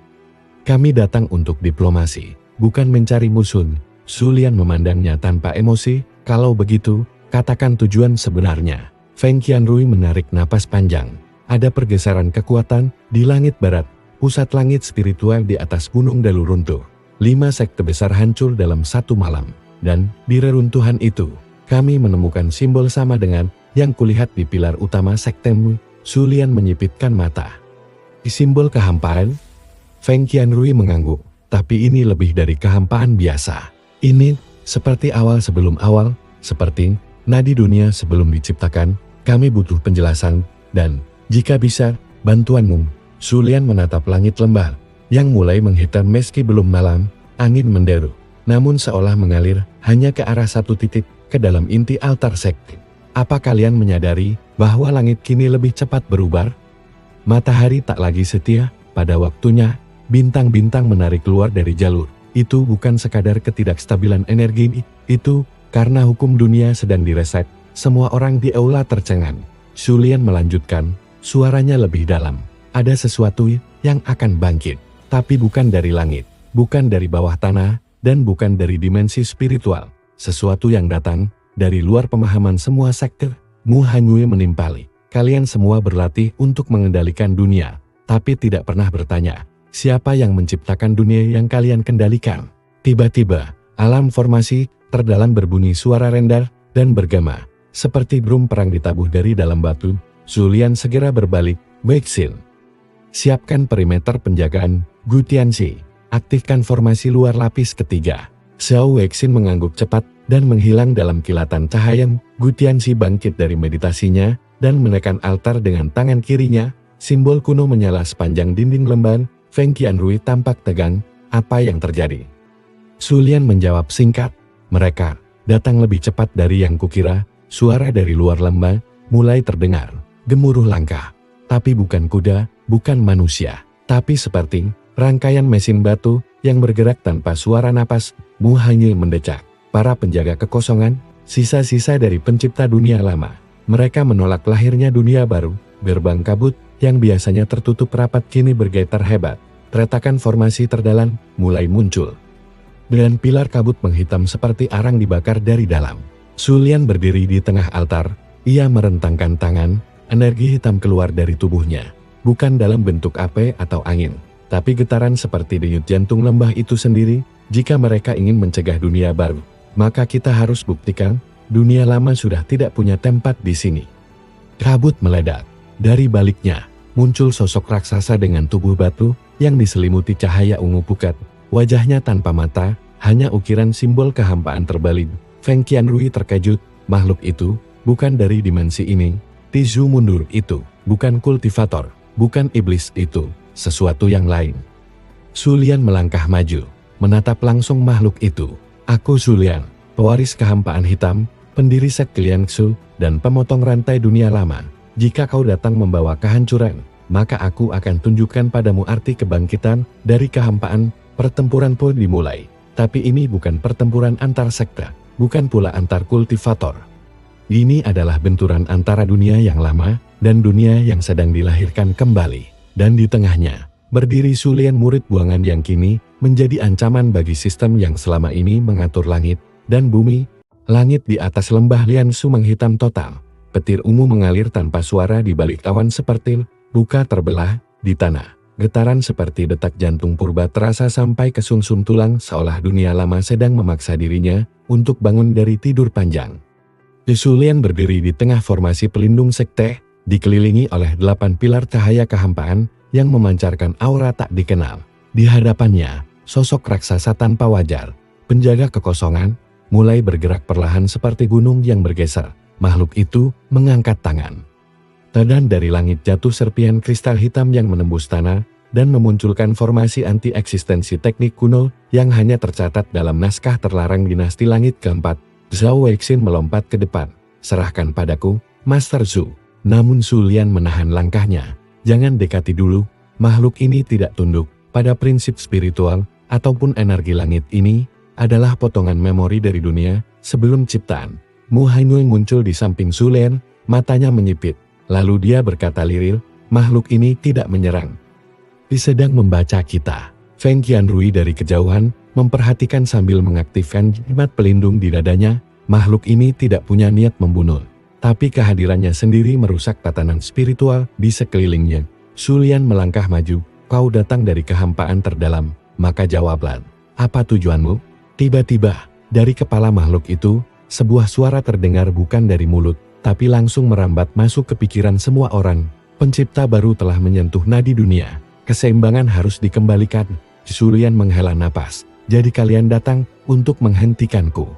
Kami datang untuk diplomasi, bukan mencari musuh. Zulian memandangnya tanpa emosi. Kalau begitu, katakan tujuan sebenarnya. Feng Qianrui menarik napas panjang. Ada pergeseran kekuatan di langit barat, pusat langit spiritual di atas gunung Dalu runtuh. 5 sekte besar hancur dalam satu malam. Dan di reruntuhan itu, kami menemukan simbol sama dengan yang kulihat di pilar utama sektemu. Zulian menyipitkan mata. Simbol kehampaan? Feng Qianrui mengangguk, tapi ini lebih dari kehampaan biasa. Ini seperti awal sebelum awal, seperti nadi dunia sebelum diciptakan. Kami butuh penjelasan, dan jika bisa, bantuanmu. Zulian menatap langit lembah yang mulai menghitam meski belum malam. Angin menderu, namun seolah mengalir hanya ke arah satu titik, ke dalam inti altar sekte. Apa kalian menyadari bahwa langit kini lebih cepat berubah? Matahari tak lagi setia pada waktunya, bintang-bintang menarik keluar dari jalur. Itu bukan sekadar ketidakstabilan energi, itu karena hukum dunia sedang direset. Semua orang di aula tercengang. Zulian melanjutkan, suaranya lebih dalam. Ada sesuatu yang akan bangkit, tapi bukan dari langit, bukan dari bawah tanah, dan bukan dari dimensi spiritual. Sesuatu yang datang dari luar pemahaman semua sekte. Mu Hanyu menimpali. Kalian semua berlatih untuk mengendalikan dunia, tapi tidak pernah bertanya, siapa yang menciptakan dunia yang kalian kendalikan? Tiba-tiba, alam formasi terdalam berbunyi suara rendah dan bergema, seperti drum perang ditabuh dari dalam batu. Zulian segera berbalik, Weixin. Siapkan perimeter penjagaan, Gu Tianxi. Aktifkan formasi luar lapis ketiga. Zhao Weixin mengangguk cepat dan menghilang dalam kilatan cahaya. Gu Tianxi bangkit dari meditasinya dan menekan altar dengan tangan kirinya. Simbol kuno menyala sepanjang dinding lemban. Feng Qianrui tampak tegang, apa yang terjadi?" Sulian menjawab singkat, "Mereka datang lebih cepat dari yang kukira." Suara dari luar lembah mulai terdengar, gemuruh langkah. Tapi bukan kuda, bukan manusia, tapi seperti rangkaian mesin batu yang bergerak tanpa suara napas. Muhanyil mendecak. Para penjaga kekosongan, sisa-sisa dari pencipta dunia lama. Mereka menolak lahirnya dunia baru. Gerbang kabut yang biasanya tertutup rapat kini bergetar hebat. Retakan formasi terdalam mulai muncul. Dan pilar kabut menghitam seperti arang dibakar dari dalam. Sulian berdiri di tengah altar. Ia merentangkan tangan, energi hitam keluar dari tubuhnya. Bukan dalam bentuk api atau angin, tapi getaran seperti denyut jantung lembah itu sendiri. Jika mereka ingin mencegah dunia baru, maka kita harus buktikan, dunia lama sudah tidak punya tempat di sini. Kabut meledak. Dari baliknya, muncul sosok raksasa dengan tubuh batu, yang diselimuti cahaya ungu pukat. Wajahnya tanpa mata, hanya ukiran simbol kehampaan terbalik. Feng Qianrui terkejut, makhluk itu bukan dari dimensi ini. Tizu mundur itu bukan kultivator, bukan iblis itu, sesuatu yang lain. Sulian melangkah maju, menatap langsung makhluk itu. "Aku Sulian, pewaris kehampaan hitam, pendiri sekte Liangsu, dan pemotong rantai dunia lama. Jika kau datang membawa kehancuran, maka aku akan tunjukkan padamu arti kebangkitan dari kehampaan." Pertempuran pun dimulai, tapi ini bukan pertempuran antar sekte, bukan pula antar kultivator. Ini adalah benturan antara dunia yang lama dan dunia yang sedang dilahirkan kembali. Dan di tengahnya, berdiri Sulian, murid buangan yang kini menjadi ancaman bagi sistem yang selama ini mengatur langit dan bumi. Langit di atas lembah Liansu menghitam total. Petir ungu mengalir tanpa suara di balik awan seperti luka terbelah di tanah. Getaran seperti detak jantung purba terasa sampai ke sumsum tulang, seolah dunia lama sedang memaksa dirinya untuk bangun dari tidur panjang. Sulian berdiri di tengah formasi pelindung sekte, dikelilingi oleh 8 pilar cahaya kehampaan yang memancarkan aura tak dikenal. Di hadapannya, sosok raksasa tanpa wajah, penjaga kekosongan, mulai bergerak perlahan seperti gunung yang bergeser. Makhluk itu mengangkat tangan. Dan dari langit jatuh serpihan kristal hitam yang menembus tanah dan memunculkan formasi anti-eksistensi teknik kuno yang hanya tercatat dalam naskah terlarang dinasti langit keempat. Zhao Weixin melompat ke depan. "Serahkan padaku, Master Zhu." Namun Sulian menahan langkahnya. "Jangan dekati dulu, makhluk ini tidak tunduk pada prinsip spiritual ataupun energi langit. Ini adalah potongan memori dari dunia sebelum ciptaan." Mu Hainui muncul di samping Sulian, matanya menyipit. Lalu dia berkata lirih, "Makhluk ini tidak menyerang. Dia sedang membaca kita." Feng Qianrui dari kejauhan memperhatikan sambil mengaktifkan jimat pelindung di dadanya. Makhluk ini tidak punya niat membunuh, tapi kehadirannya sendiri merusak tatanan spiritual di sekelilingnya. Sulian melangkah maju. "Kau datang dari kehampaan terdalam, maka jawablah, apa tujuanmu?" Tiba-tiba, dari kepala makhluk itu, sebuah suara terdengar bukan dari mulut, tapi langsung merambat masuk ke pikiran semua orang. "Pencipta baru telah menyentuh nadi dunia. Keseimbangan harus dikembalikan." Sulian menghela napas. "Jadi kalian datang untuk menghentikanku?"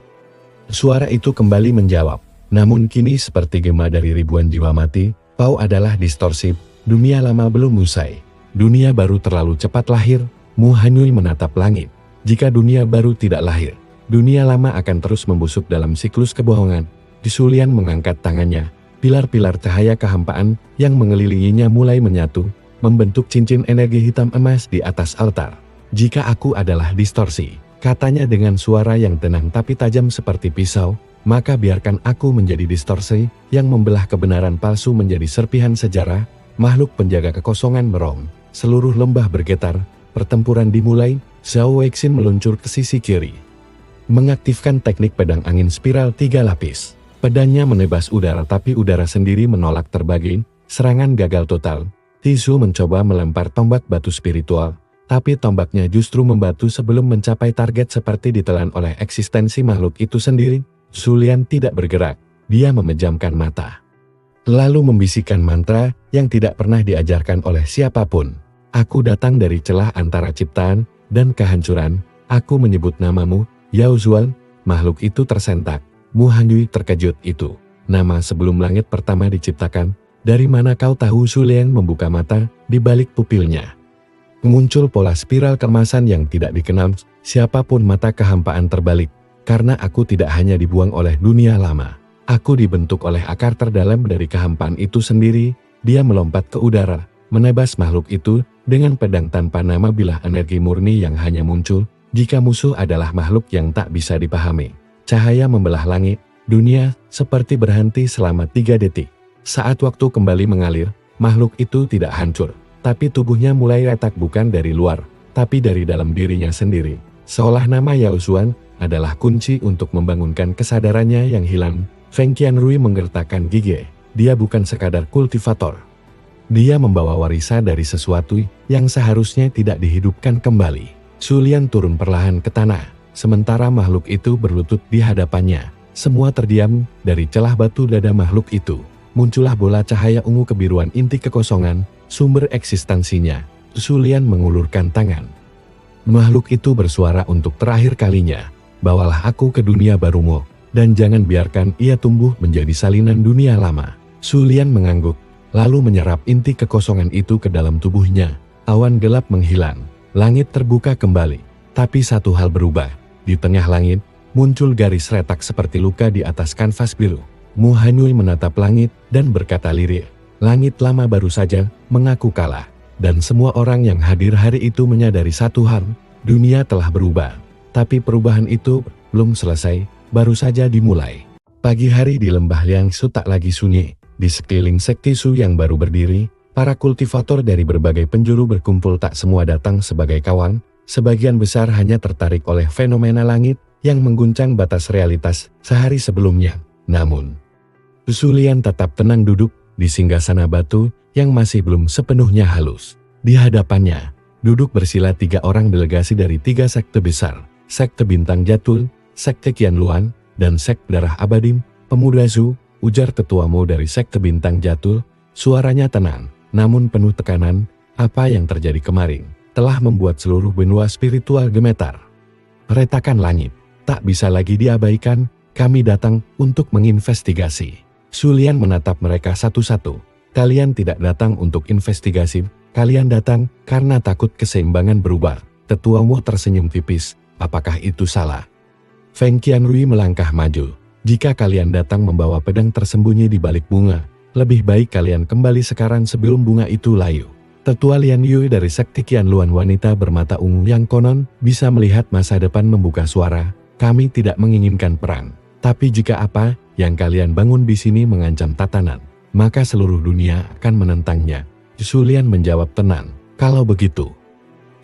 Suara itu kembali menjawab, namun kini seperti gema dari ribuan jiwa mati. "Kau adalah distorsi. Dunia lama belum usai. Dunia baru terlalu cepat lahir." Mu Hainui menatap langit. "Jika dunia baru tidak lahir, dunia lama akan terus membusuk dalam siklus kebohongan." Sulian mengangkat tangannya. Pilar-pilar cahaya kehampaan yang mengelilinginya mulai menyatu, membentuk cincin energi hitam emas di atas altar. "Jika aku adalah distorsi," katanya dengan suara yang tenang tapi tajam seperti pisau, "maka biarkan aku menjadi distorsi yang membelah kebenaran palsu menjadi serpihan sejarah." Makhluk penjaga kekosongan merong. Seluruh lembah bergetar. Pertempuran dimulai. Zhao Weixin meluncur ke sisi kiri, mengaktifkan teknik pedang angin spiral 3 lapis. Pedangnya menebas udara tapi udara sendiri menolak terbagi. Serangan gagal total. Tizu mencoba melempar tombak batu spiritual, tapi tombaknya justru membatu sebelum mencapai target seperti ditelan oleh eksistensi makhluk itu sendiri. Sulian tidak bergerak. Dia memejamkan mata, lalu membisikkan mantra yang tidak pernah diajarkan oleh siapapun. "Aku datang dari celah antara ciptaan dan kehancuran. Aku menyebut namamu, Yao Zuan." Makhluk itu tersentak. Mu Hainui terkejut. "Itu nama sebelum langit pertama diciptakan. Dari mana kau tahu?" Sulian membuka mata di balik pupilnya. Muncul pola spiral kemasan yang tidak dikenal siapapun, mata kehampaan terbalik. Karena aku tidak hanya dibuang oleh dunia lama. Aku dibentuk oleh akar terdalam dari kehampaan itu sendiri. Dia melompat ke udara, menebas makhluk itu dengan pedang tanpa nama, bilah energi murni yang hanya muncul jika musuh adalah makhluk yang tak bisa dipahami. Cahaya membelah langit, dunia seperti berhenti selama 3 detik. Saat waktu kembali mengalir, makhluk itu tidak hancur. Tapi tubuhnya mulai retak, bukan dari luar, tapi dari dalam dirinya sendiri. Seolah nama Yao Xuan adalah kunci untuk membangunkan kesadarannya yang hilang. Feng Qianrui menggertakkan gigi. Dia bukan sekadar kultivator. Dia membawa warisan dari sesuatu yang seharusnya tidak dihidupkan kembali. Zulian turun perlahan ke tanah, sementara makhluk itu berlutut di hadapannya. Semua terdiam. Dari celah batu dada makhluk itu muncullah bola cahaya ungu kebiruan, inti kekosongan, sumber eksistensinya. Zulian mengulurkan tangan. Makhluk itu bersuara untuk terakhir kalinya. Bawalah aku ke dunia barumu, dan jangan biarkan ia tumbuh menjadi salinan dunia lama. Zulian mengangguk, lalu menyerap inti kekosongan itu ke dalam tubuhnya. Awan gelap menghilang, langit terbuka kembali. Tapi satu hal berubah. Di tengah langit, muncul garis retak seperti luka di atas kanvas biru. Mu Hanui menatap langit dan berkata lirih, langit lama baru saja mengaku kalah. Dan semua orang yang hadir hari itu menyadari satu hal, dunia telah berubah. Tapi perubahan itu belum selesai, baru saja dimulai. Pagi hari di lembah Liangsu tak lagi sunyi. Di sekeliling sekti Su yang baru berdiri, para kultivator dari berbagai penjuru berkumpul. Tak semua datang sebagai kawan, sebagian besar hanya tertarik oleh fenomena langit yang mengguncang batas realitas sehari sebelumnya. Namun, Zulian tetap tenang duduk di singgasana batu yang masih belum sepenuhnya halus. Di hadapannya, duduk bersila 3 orang delegasi dari 3 sekte besar, sekte Bintang Jatul, sekte Qianluan, dan sekte Darah Abadi. Pemuda Zhu, ujar tetuamu dari sekte Bintang Jatul, suaranya tenang, namun penuh tekanan. Apa yang terjadi kemarin telah membuat seluruh benua spiritual gemetar. Retakan langit tak bisa lagi diabaikan. Kami datang untuk menginvestigasi. Zulian menatap mereka satu-satu. Kalian tidak datang untuk investigasi, kalian datang karena takut keseimbangan berubah. Tetuamu tersenyum tipis. Apakah itu salah? Feng Qianrui melangkah maju. Jika kalian datang membawa pedang tersembunyi di balik bunga, lebih baik kalian kembali sekarang sebelum bunga itu layu. Tetua Lian Yui dari sekte Qianluan, wanita bermata ungu yang konon bisa melihat masa depan, membuka suara. Kami tidak menginginkan perang. Tapi jika apa yang kalian bangun di sini mengancam tatanan, maka seluruh dunia akan menentangnya. Zulian menjawab tenang, kalau begitu,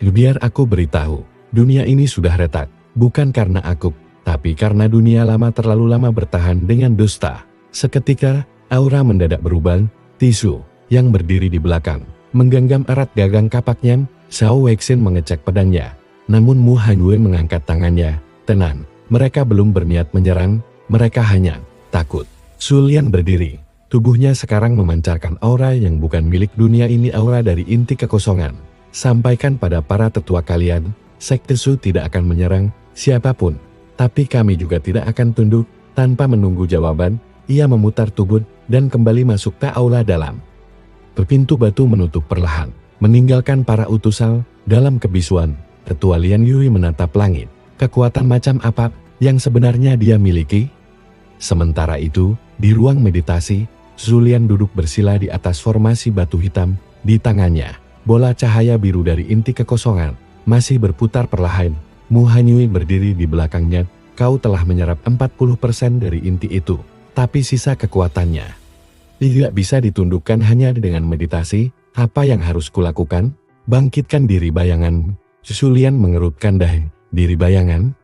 biar aku beritahu, dunia ini sudah retak, bukan karena aku, tapi karena dunia lama terlalu lama bertahan dengan dusta. Seketika, aura mendadak berubah. Tisu yang berdiri di belakang menggenggam erat gagang kapaknya. Xiao Weixin mengecek pedangnya, namun Mu Hanui mengangkat tangannya. Tenang, mereka belum berniat menyerang, mereka hanya takut. Zulian berdiri, tubuhnya sekarang memancarkan aura yang bukan milik dunia ini, aura dari inti kekosongan. Sampaikan pada para tetua kalian, sekte Su tidak akan menyerang siapapun, tapi kami juga tidak akan tunduk. Tanpa menunggu jawaban, ia memutar tubuh dan kembali masuk ke aula dalam. Pintu batu menutup perlahan, meninggalkan para utusan dalam kebisuan. Tetua Lian Yui menatap langit. Kekuatan macam apa yang sebenarnya dia miliki? Sementara itu, di ruang meditasi, Zulian duduk bersila di atas formasi batu hitam. Di tangannya, bola cahaya biru dari inti kekosongan masih berputar perlahan. Mu Hanui berdiri di belakangnya. Kau telah menyerap 40% dari inti itu, tapi sisa kekuatannya tidak bisa ditundukkan hanya dengan meditasi. Apa yang harus kulakukan? Bangkitkan diri bayangan. Zulian mengerutkan dahi. Diri bayangan?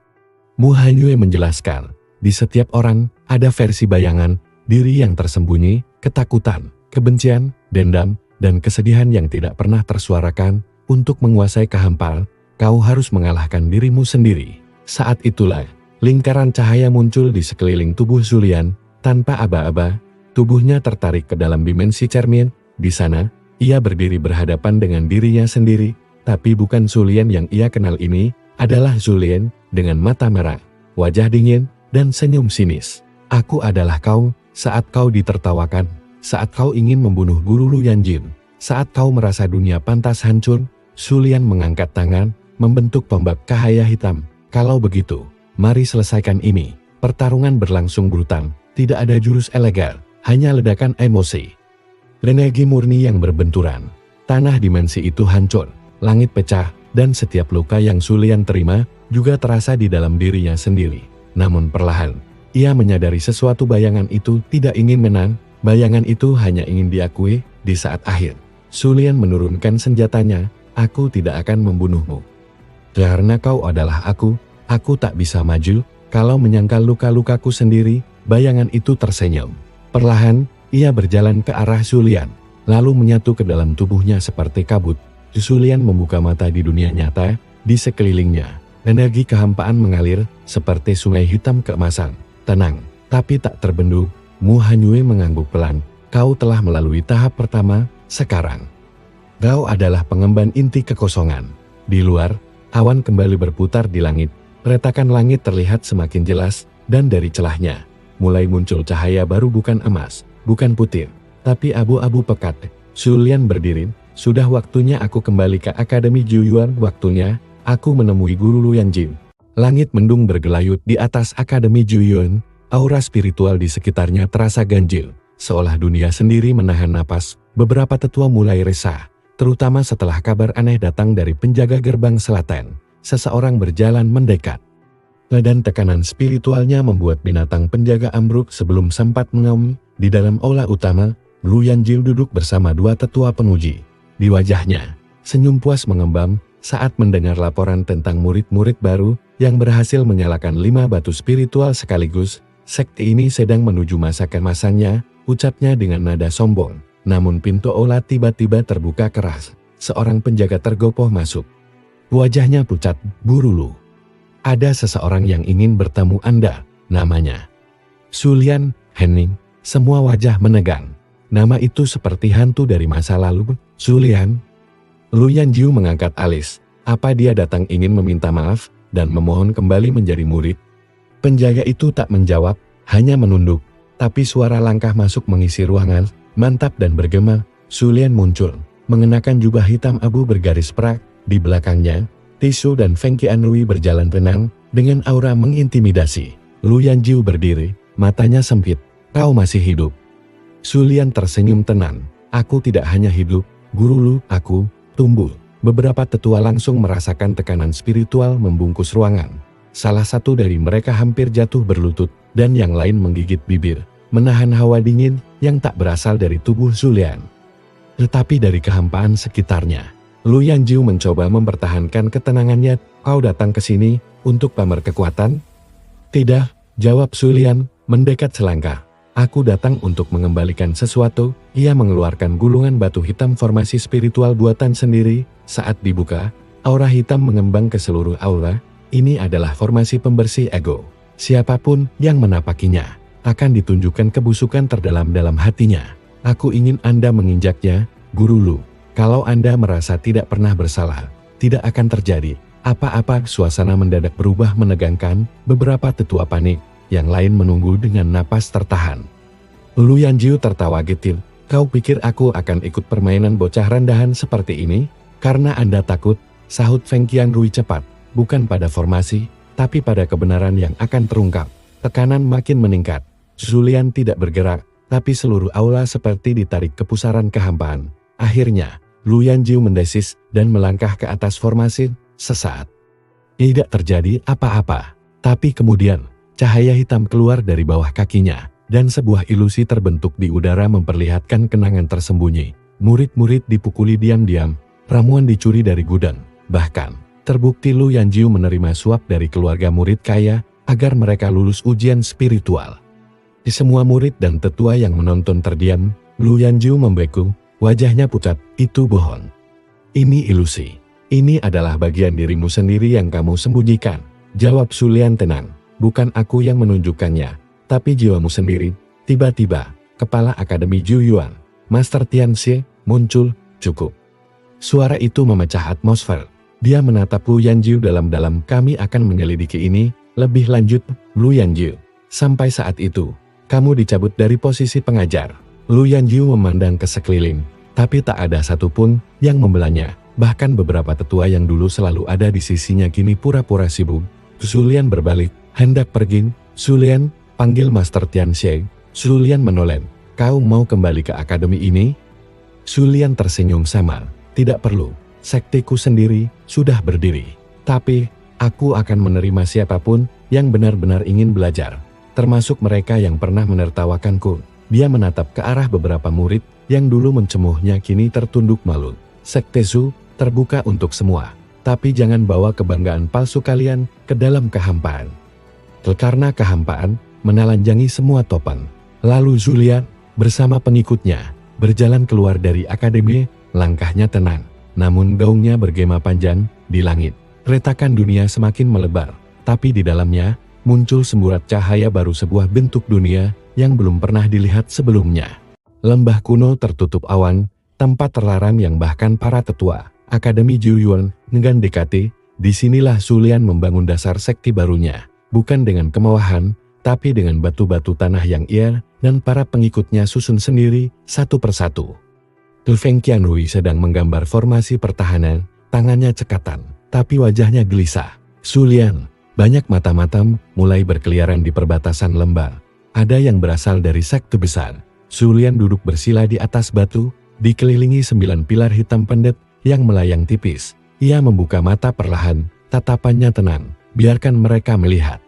Mu Hanui menjelaskan, di setiap orang ada versi bayangan diri yang tersembunyi, ketakutan, kebencian, dendam, dan kesedihan yang tidak pernah tersuarakan. Untuk menguasai kehampaan, kau harus mengalahkan dirimu sendiri. Saat itulah, lingkaran cahaya muncul di sekeliling tubuh Zulian. Tanpa aba-aba, tubuhnya tertarik ke dalam dimensi cermin. Di sana, ia berdiri berhadapan dengan dirinya sendiri, tapi bukan Zulian yang ia kenal ini. Adalah Zulian dengan mata merah, wajah dingin, dan senyum sinis. Aku adalah kau saat kau ditertawakan, saat kau ingin membunuh guru Lu Yanjin, saat kau merasa dunia pantas hancur. Sulian mengangkat tangan, membentuk tombak cahaya hitam. Kalau begitu, mari selesaikan ini. Pertarungan berlangsung brutal, tidak ada jurus elegan, hanya ledakan emosi. Energi murni yang berbenturan. Tanah dimensi itu hancur, langit pecah, dan setiap luka yang Sulian terima juga terasa di dalam dirinya sendiri. Namun perlahan, ia menyadari sesuatu. Bayangan itu tidak ingin menang, bayangan itu hanya ingin diakui. Di saat akhir, Sulian menurunkan senjatanya, aku tidak akan membunuhmu. Karena kau adalah aku tak bisa maju. Kalau menyangkal luka-lukaku sendiri, bayangan itu tersenyum. Perlahan, ia berjalan ke arah Sulian, lalu menyatu ke dalam tubuhnya seperti kabut. Sulian membuka mata di dunia nyata, di sekelilingnya. Energi kehampaan mengalir, seperti sungai hitam keemasan. Tenang, tapi tak terbendung. Mu Hanyue mengangguk pelan. Kau telah melalui tahap pertama, sekarang kau adalah pengemban inti kekosongan. Di luar, awan kembali berputar di langit. Retakan langit terlihat semakin jelas, dan dari celahnya mulai muncul cahaya baru, bukan emas, bukan putih, tapi abu-abu pekat. Sulian berdiri, sudah waktunya aku kembali ke Akademi Juyuan, waktunya aku menemui Guru Luyan Jiu. Langit mendung bergelayut di atas Akademi Juyuan, aura spiritual di sekitarnya terasa ganjil, seolah dunia sendiri menahan napas. Beberapa tetua mulai resah, terutama setelah kabar aneh datang dari penjaga gerbang selatan. Seseorang berjalan mendekat, dan tekanan spiritualnya membuat binatang penjaga ambruk sebelum sempat mengaum. Di dalam aula utama, Luyan Jiu duduk bersama dua tetua penguji. Di wajahnya, senyum puas mengembang saat mendengar laporan tentang murid-murid baru yang berhasil menyalakan 5 batu spiritual sekaligus. Sekte ini sedang menuju masa kemasannya, ucapnya dengan nada sombong. Namun pintu aula tiba-tiba terbuka keras. Seorang penjaga tergopoh masuk. Wajahnya pucat, Burulu. Ada seseorang yang ingin bertemu Anda, namanya Sulian Henning. Semua wajah menegang. Nama itu seperti hantu dari masa lalu. Sulian. Luyan Jiu mengangkat alis. Apa dia datang ingin meminta maaf dan memohon kembali menjadi murid? Penjaga itu tak menjawab, hanya menunduk. Tapi suara langkah masuk mengisi ruangan, mantap dan bergema. Sulian muncul, mengenakan jubah hitam abu bergaris perak. Di belakangnya, Tisu dan Feng Qianrui berjalan tenang, dengan aura mengintimidasi. Luyan Jiu berdiri, matanya sempit. Kau masih hidup. Sulian tersenyum tenang. Aku tidak hanya hidup, Guru Lu, aku tumbuh. Beberapa tetua langsung merasakan tekanan spiritual membungkus ruangan. Salah satu dari mereka hampir jatuh berlutut, dan yang lain menggigit bibir, menahan hawa dingin yang tak berasal dari tubuh Sulian, tetapi dari kehampaan sekitarnya. Luyan Jiu mencoba mempertahankan ketenangannya. Kau datang ke sini untuk pamer kekuatan? Tidak, jawab Sulian, mendekat selangkah. Aku datang untuk mengembalikan sesuatu. Ia mengeluarkan gulungan batu hitam formasi spiritual buatan sendiri. Saat dibuka, aura hitam mengembang ke seluruh aula. Ini adalah formasi pembersih ego. Siapapun yang menapakinya akan ditunjukkan kebusukan terdalam dalam hatinya. Aku ingin Anda menginjaknya, Guru Lu. Kalau Anda merasa tidak pernah bersalah, tidak akan terjadi apa-apa. Suasana mendadak berubah menegangkan. Beberapa tetua panik, yang lain menunggu dengan napas tertahan. Luyan Jiu tertawa getir. Kau pikir aku akan ikut permainan bocah rendahan seperti ini? Karena Anda takut, sahut Feng Qianrui cepat. Bukan pada formasi, tapi pada kebenaran yang akan terungkap. Tekanan makin meningkat. Sulian tidak bergerak, tapi seluruh aula seperti ditarik ke pusaran kehampaan. Akhirnya, Luyan Jiu mendesis dan melangkah ke atas formasi. Sesaat, tidak terjadi apa-apa. Tapi kemudian, cahaya hitam keluar dari bawah kakinya, dan sebuah ilusi terbentuk di udara memperlihatkan kenangan tersembunyi. Murid-murid dipukuli diam-diam, ramuan dicuri dari gudang. Bahkan, terbukti Luyan Jiu menerima suap dari keluarga murid kaya, agar mereka lulus ujian spiritual. Di semua murid dan tetua yang menonton terdiam. Luyan Jiu membeku. Wajahnya pucat, itu bohong. Ini ilusi. Ini adalah bagian dirimu sendiri yang kamu sembunyikan. Jawab Sulian tenang. Bukan aku yang menunjukkannya, tapi jiwamu sendiri. Tiba-tiba, kepala Akademi Juyuan, Master Tianxie, muncul. Cukup. Suara itu memecah atmosfer. Dia menatap Luyan Jiu dalam-dalam. Kami akan menyelidiki ini lebih lanjut, Luyan Jiu. Sampai saat itu, kamu dicabut dari posisi pengajar. Luyan Jiu memandang ke sekeliling, tapi tak ada satupun yang membelanya. Bahkan beberapa tetua yang dulu selalu ada di sisinya kini pura-pura sibuk. Zulian berbalik, hendak pergi. Zulian, panggil Master Tianxie. Zulian menoleh. Kau mau kembali ke akademi ini? Zulian tersenyum samar. Tidak perlu. Sektiku sendiri sudah berdiri. Tapi, aku akan menerima siapapun yang benar-benar ingin belajar. Termasuk mereka yang pernah menertawakanku. Dia menatap ke arah beberapa murid yang dulu mencemuhnya kini tertunduk malu. Sekte Zhu terbuka untuk semua. Tapi jangan bawa kebanggaan palsu kalian ke dalam kehampaan. Karena kehampaan menelanjangi semua topan. Lalu Zulian bersama pengikutnya berjalan keluar dari akademi, langkahnya tenang. Namun gaungnya bergema panjang di langit. Retakan dunia semakin melebar. Tapi di dalamnya muncul semburat cahaya baru, sebuah bentuk dunia yang belum pernah dilihat sebelumnya. Lembah kuno tertutup awan, tempat terlarang yang bahkan para tetua Akademi Juyuan enggan dekati. Disinilah Zulian membangun dasar sekti barunya, bukan dengan kemewahan, tapi dengan batu-batu tanah yang ia dan para pengikutnya susun sendiri satu persatu. Tu Feng Qianrui sedang menggambar formasi pertahanan, tangannya cekatan, tapi wajahnya gelisah. Zulian, banyak mata-mata mulai berkeliaran di perbatasan lembah. Ada yang berasal dari sekte besar. Zulian duduk bersila di atas batu, dikelilingi 9 pilar hitam pendet yang melayang tipis. Ia membuka mata perlahan, tatapannya tenang, biarkan mereka melihat.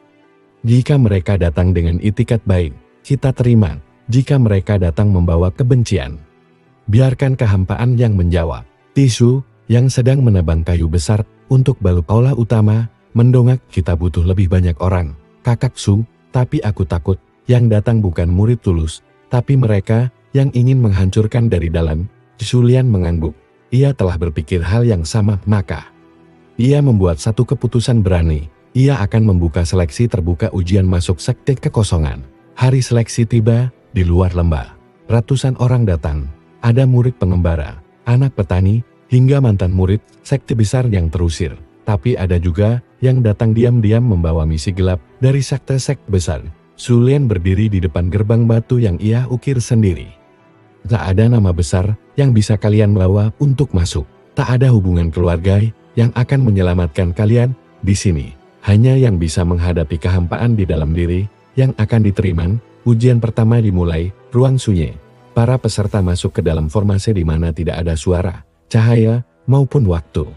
Jika mereka datang dengan itikat baik, kita terima. Jika mereka datang membawa kebencian, biarkan kehampaan yang menjawab. Tisu, yang sedang menebang kayu besar untuk balok aula utama, mendongak. Kita butuh lebih banyak orang, Kakak Su, tapi aku takut yang datang bukan murid tulus, tapi mereka yang ingin menghancurkan dari dalam. Zulian mengangguk. Ia telah berpikir hal yang sama, maka ia membuat satu keputusan berani. Ia akan membuka seleksi terbuka ujian masuk sekte kekosongan. Hari seleksi tiba di luar lembah. Ratusan orang datang. Ada murid pengembara, anak petani, hingga mantan murid sekte besar yang terusir. Tapi ada juga yang datang diam-diam membawa misi gelap dari sekte-sekte besar. Zulian berdiri di depan gerbang batu yang ia ukir sendiri. Tak ada nama besar yang bisa kalian bawa untuk masuk. Tak ada hubungan keluarga yang akan menyelamatkan kalian di sini. Hanya yang bisa menghadapi kehampaan di dalam diri yang akan diterima. Ujian pertama dimulai, ruang sunyi. Para peserta masuk ke dalam formasi di mana tidak ada suara, cahaya, maupun waktu.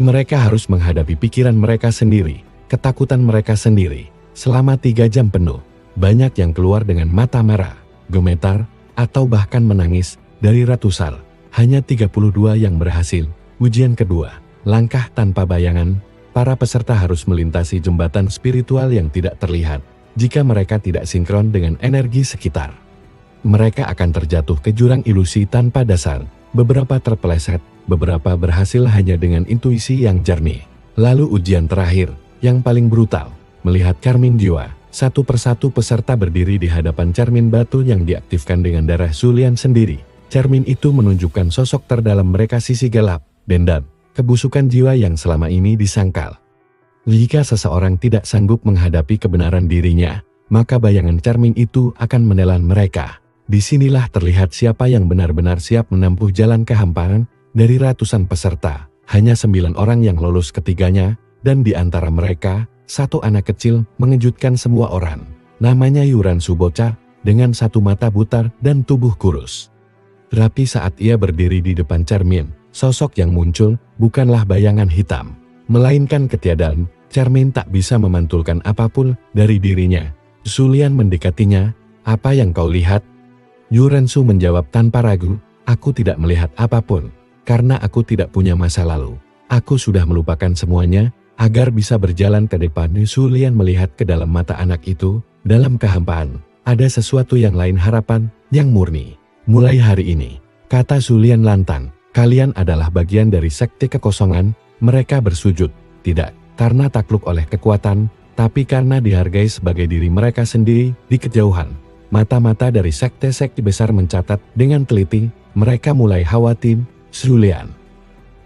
Mereka harus menghadapi pikiran mereka sendiri, ketakutan mereka sendiri. Selama 3 jam penuh, banyak yang keluar dengan mata merah, gemetar, atau bahkan menangis. Dari ratusan, hanya 32 yang berhasil. Ujian kedua, langkah tanpa bayangan. Para peserta harus melintasi jembatan spiritual yang tidak terlihat. Jika mereka tidak sinkron dengan energi sekitar, mereka akan terjatuh ke jurang ilusi tanpa dasar. Beberapa terpeleset, beberapa berhasil hanya dengan intuisi yang jernih. Lalu ujian terakhir, yang paling brutal, melihat cermin jiwa. Satu persatu peserta berdiri di hadapan cermin batu yang diaktifkan dengan darah Zulian sendiri. Cermin itu menunjukkan sosok terdalam mereka, sisi gelap, dendam, kebusukan jiwa yang selama ini disangkal. Jika seseorang tidak sanggup menghadapi kebenaran dirinya, maka bayangan cermin itu akan menelan mereka. Disinilah terlihat siapa yang benar-benar siap menempuh jalan kehampaan. Dari ratusan peserta, hanya 9 orang yang lolos ketiganya, dan di antara mereka, satu anak kecil mengejutkan semua orang. Namanya Yuran Su, bocah dengan satu mata butar dan tubuh kurus. Rapi saat ia berdiri di depan cermin, sosok yang muncul bukanlah bayangan hitam, melainkan ketiadaan. Cermin tak bisa memantulkan apapun dari dirinya. Zulian mendekatinya. Apa yang kau lihat? Yuran Su menjawab tanpa ragu. Aku tidak melihat apapun, karena aku tidak punya masa lalu. Aku sudah melupakan semuanya. Agar bisa berjalan ke depan, Zulian melihat ke dalam mata anak itu. Dalam kehampaan, ada sesuatu yang lain, harapan yang murni. Mulai hari ini, kata Zulian lantang, kalian adalah bagian dari sekte kekosongan. Mereka bersujud, tidak karena takluk oleh kekuatan, tapi karena dihargai sebagai diri mereka sendiri. Di kejauhan, mata-mata dari sekte-sekte besar mencatat dengan teliti. Mereka mulai khawatir. Zulian,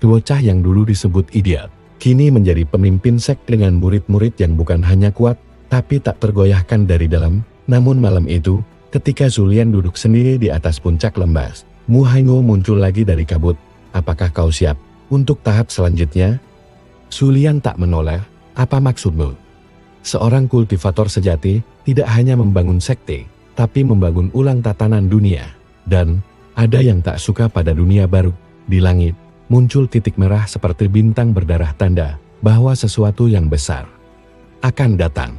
bocah yang dulu disebut idiot, kini menjadi pemimpin sekte dengan murid-murid yang bukan hanya kuat, tapi tak tergoyahkan dari dalam. Namun malam itu, ketika Zulian duduk sendiri di atas puncak lembah, Mu Haingo muncul lagi dari kabut. Apakah kau siap? Untuk tahap selanjutnya, Sulian tak menoleh. Apa maksudmu? Seorang kultivator sejati tidak hanya membangun sekte, tapi membangun ulang tatanan dunia. Dan ada yang tak suka pada dunia baru. Di langit muncul titik merah seperti bintang berdarah, tanda bahwa sesuatu yang besar akan datang.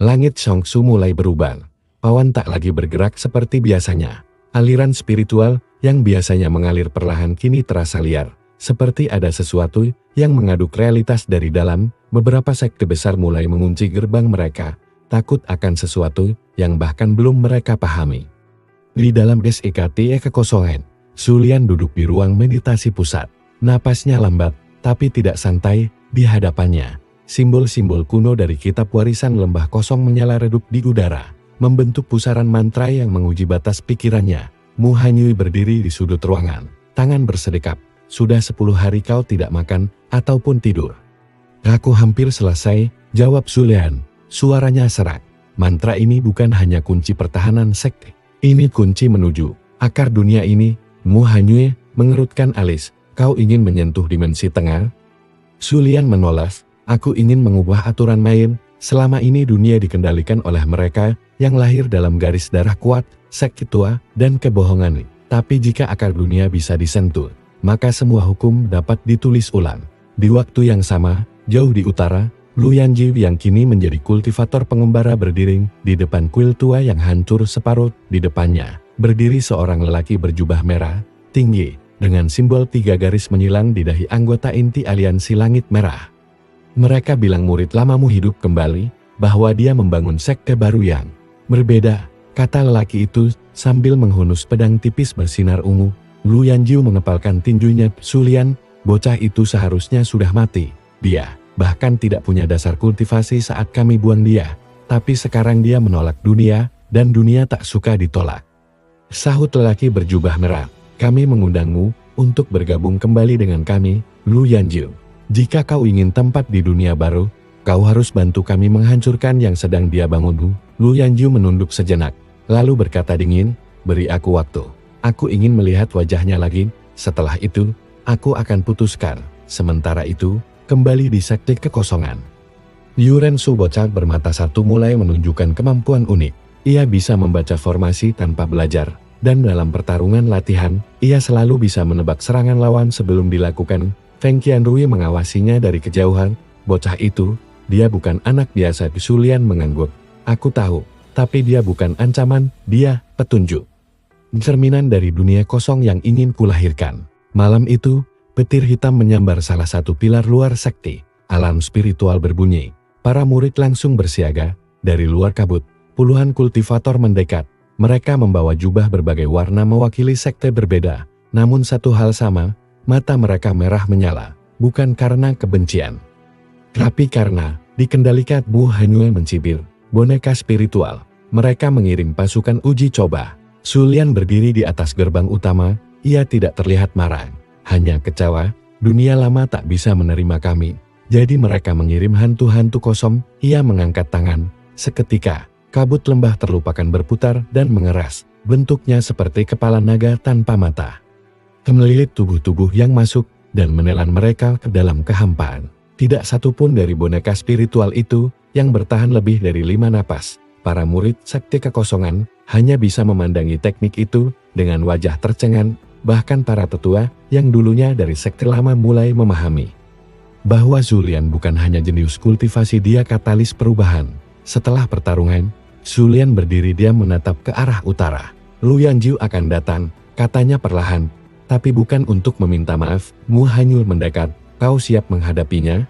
Langit Shangsu mulai berubah. Pawan tak lagi bergerak seperti biasanya. Aliran spiritual yang biasanya mengalir perlahan kini terasa liar. Seperti ada sesuatu yang mengaduk realitas dari dalam. Beberapa sekte besar mulai mengunci gerbang mereka, takut akan sesuatu yang bahkan belum mereka pahami. Di dalam SEKTE kekosongan, Sulian duduk di ruang meditasi pusat. Napasnya lambat, tapi tidak santai. Di hadapannya, simbol-simbol kuno dari kitab warisan lembah kosong menyala redup di udara, membentuk pusaran mantra yang menguji batas pikirannya. Mu Hanyui berdiri di sudut ruangan, tangan bersedekap. Sudah 10 hari kau tidak makan ataupun tidur. Aku hampir selesai, jawab Sulian. Suaranya serak. Mantra ini bukan hanya kunci pertahanan sekte. Ini kunci menuju akar dunia ini. Mu Hanyui mengerutkan alis. Kau ingin menyentuh dimensi tengah? Sulian menolak. Aku ingin mengubah aturan main. Selama ini dunia dikendalikan oleh mereka yang lahir dalam garis darah kuat, sekte tua, dan kebohongan. Tapi jika akar dunia bisa disentuh, maka semua hukum dapat ditulis ulang. Di waktu yang sama, jauh di utara, Lu Yanji yang kini menjadi kultivator pengembara berdiri di depan kuil tua yang hancur separuh. Di depannya, berdiri seorang lelaki berjubah merah, tinggi, dengan simbol 3 garis menyilang di dahi anggota inti aliansi langit merah. Mereka bilang murid lamamu hidup kembali, bahwa dia membangun sekte baru yang berbeda, kata lelaki itu sambil menghunus pedang tipis bersinar ungu. Lu Yanji mengepalkan tinjunya. Sulian, bocah itu seharusnya sudah mati. Dia bahkan tidak punya dasar kultivasi saat kami buang dia. Tapi sekarang dia menolak dunia, dan dunia tak suka ditolak. Sahut lelaki berjubah merah. Kami mengundangmu untuk bergabung kembali dengan kami, Lu Yanji. Jika kau ingin tempat di dunia baru, kau harus bantu kami menghancurkan yang sedang dia bangun. Lu Yanji menunduk sejenak, lalu berkata dingin, beri aku waktu. Aku ingin melihat wajahnya lagi. Setelah itu, aku akan putuskan. Sementara itu, kembali di sekte kekosongan. Yuren Su bocah bermata satu mulai menunjukkan kemampuan unik. Ia bisa membaca formasi tanpa belajar, dan dalam pertarungan latihan, ia selalu bisa menebak serangan lawan sebelum dilakukan. Feng Qianrui mengawasinya dari kejauhan. Bocah itu, dia bukan anak biasa. Sulian mengangguk. Aku tahu, tapi dia bukan ancaman, dia petunjuk. Cerminan dari dunia kosong yang ingin kulahirkan. Malam itu, petir hitam menyambar salah satu pilar luar sekte. Alam spiritual berbunyi. Para murid langsung bersiaga. Dari luar kabut, puluhan kultivator mendekat. Mereka membawa jubah berbagai warna mewakili sekte berbeda. Namun satu hal sama, mata mereka merah menyala. Bukan karena kebencian, tapi karena dikendalikan. Mu Hanyui mencibir. Boneka spiritual. Mereka mengirim pasukan uji coba. Sulian berdiri di atas gerbang utama. Ia tidak terlihat marah, hanya kecewa. Dunia lama tak bisa menerima kami, jadi mereka mengirim hantu-hantu kosong. Ia mengangkat tangan. Seketika, kabut lembah terlupakan berputar dan mengeras. Bentuknya seperti kepala naga tanpa mata. Melilit tubuh-tubuh yang masuk dan menelan mereka ke dalam kehampaan. Tidak satupun dari boneka spiritual itu yang bertahan lebih dari 5 napas. Para murid sekte kekosongan hanya bisa memandangi teknik itu dengan wajah tercengang. Bahkan para tetua yang dulunya dari sekte lama mulai memahami bahwa Sulian bukan hanya jenius kultivasi, dia katalis perubahan. Setelah pertarungan, Sulian berdiri diam menatap ke arah utara. Lu Yanji akan datang, katanya perlahan, tapi bukan untuk meminta maaf. Mu Hanyui mendekat. Kau siap menghadapinya?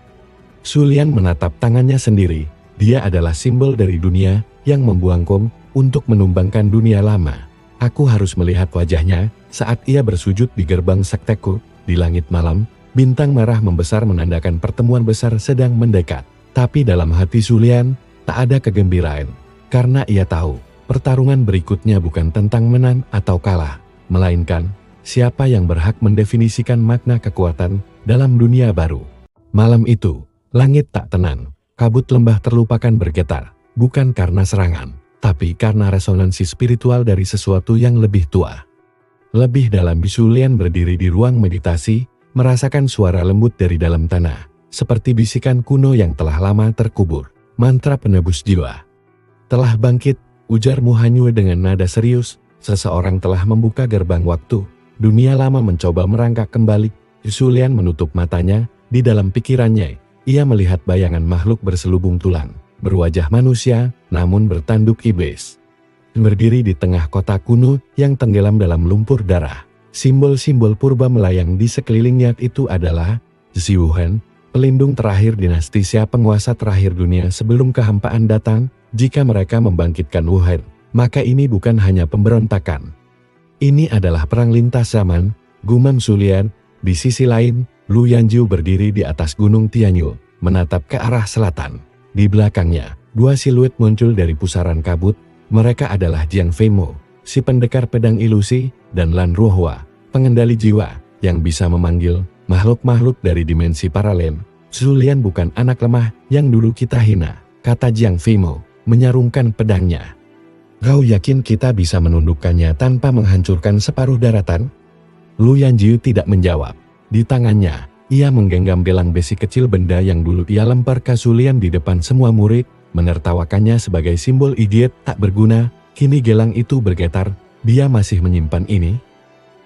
Sulian menatap tangannya sendiri. Dia adalah simbol dari dunia yang membuang kom untuk menumbangkan dunia lama. Aku harus melihat wajahnya saat ia bersujud di gerbang sekteku. Di langit malam, bintang merah membesar menandakan pertemuan besar sedang mendekat. Tapi dalam hati Sulian, tak ada kegembiraan. Karena ia tahu, pertarungan berikutnya bukan tentang menang atau kalah, melainkan siapa yang berhak mendefinisikan makna kekuatan dalam dunia baru. Malam itu, langit tak tenang. Kabut lembah terlupakan bergetar, bukan karena serangan, tapi karena resonansi spiritual dari sesuatu yang lebih tua. Lebih dalam, Sulian berdiri di ruang meditasi. merasakan suara lembut dari dalam tanah, seperti bisikan kuno yang telah lama terkubur. Mantra penebus jiwa telah bangkit, ujar Muhanyu dengan nada serius. Seseorang telah membuka gerbang waktu. Dunia lama mencoba merangkak kembali. Zulian menutup matanya. Di dalam pikirannya, ia melihat bayangan makhluk berselubung tulang, berwajah manusia, namun bertanduk iblis. Berdiri di tengah kota kuno yang tenggelam dalam lumpur darah. Simbol-simbol purba melayang di sekelilingnya itu adalah Ziwuhen, pelindung terakhir dinasti Xia, penguasa terakhir dunia sebelum kehampaan datang. Jika mereka membangkitkan Wuhan, maka ini bukan hanya pemberontakan. Ini adalah perang lintas zaman, gumam Zulian. Di sisi lain, Lu Yanjiu berdiri di atas gunung Tianyu, menatap ke arah selatan. Di belakangnya, dua siluet muncul dari pusaran kabut. Mereka adalah Jiang Feimo, si pendekar pedang ilusi, dan Lan Ruohua, pengendali jiwa, yang bisa memanggil makhluk-makhluk dari dimensi paralel. Zulian bukan anak lemah yang dulu kita hina, kata Jiang Feimo, menyarungkan pedangnya. Kau yakin kita bisa menundukkannya tanpa menghancurkan separuh daratan? Lu Yanjiu tidak menjawab. Di tangannya, ia menggenggam gelang besi kecil, benda yang dulu ia lempar ke Zulian di depan semua murid, menertawakannya sebagai simbol idiot tak berguna. Kini gelang itu bergetar. Dia masih menyimpan ini?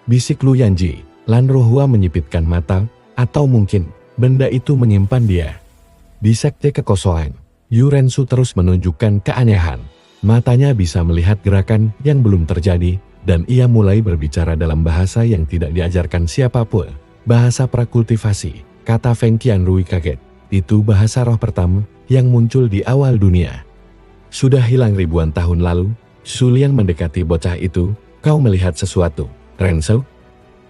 Bisik Lu Yanji. Lan Ruohua menyipitkan mata, atau mungkin benda itu menyimpan dia. Di sekte kekosongan, Yu Rensu terus menunjukkan keanehan. Matanya bisa melihat gerakan yang belum terjadi, dan ia mulai berbicara dalam bahasa yang tidak diajarkan siapapun. Bahasa prakultivasi, kata Feng Qianrui kaget. Itu bahasa roh pertama yang muncul di awal dunia. Sudah hilang ribuan tahun lalu. Zulian mendekati bocah itu. Kau melihat sesuatu, Rensu?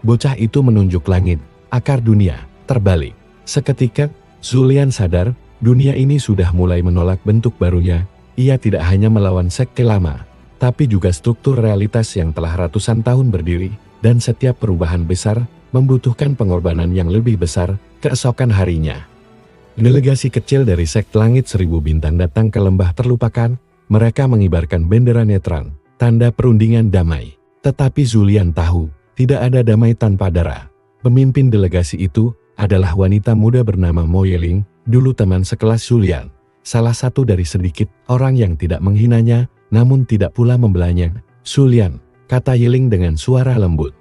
Bocah itu menunjuk langit. Akar dunia terbalik. Seketika, Zulian sadar, dunia ini sudah mulai menolak bentuk barunya. Ia tidak hanya melawan sekte lama, tapi juga struktur realitas yang telah ratusan tahun berdiri, dan setiap perubahan besar membutuhkan pengorbanan yang lebih besar keesokan harinya. Delegasi kecil dari sekte Langit Seribu Bintang datang ke lembah terlupakan. Mereka mengibarkan bendera netral, tanda perundingan damai. Tetapi Zulian tahu, tidak ada damai tanpa darah. Pemimpin delegasi itu adalah wanita muda bernama Mo Yeling, dulu teman sekelas Zulian. Salah satu dari sedikit orang yang tidak menghinanya, namun tidak pula membelanya. Zulian, kata Yeling dengan suara lembut.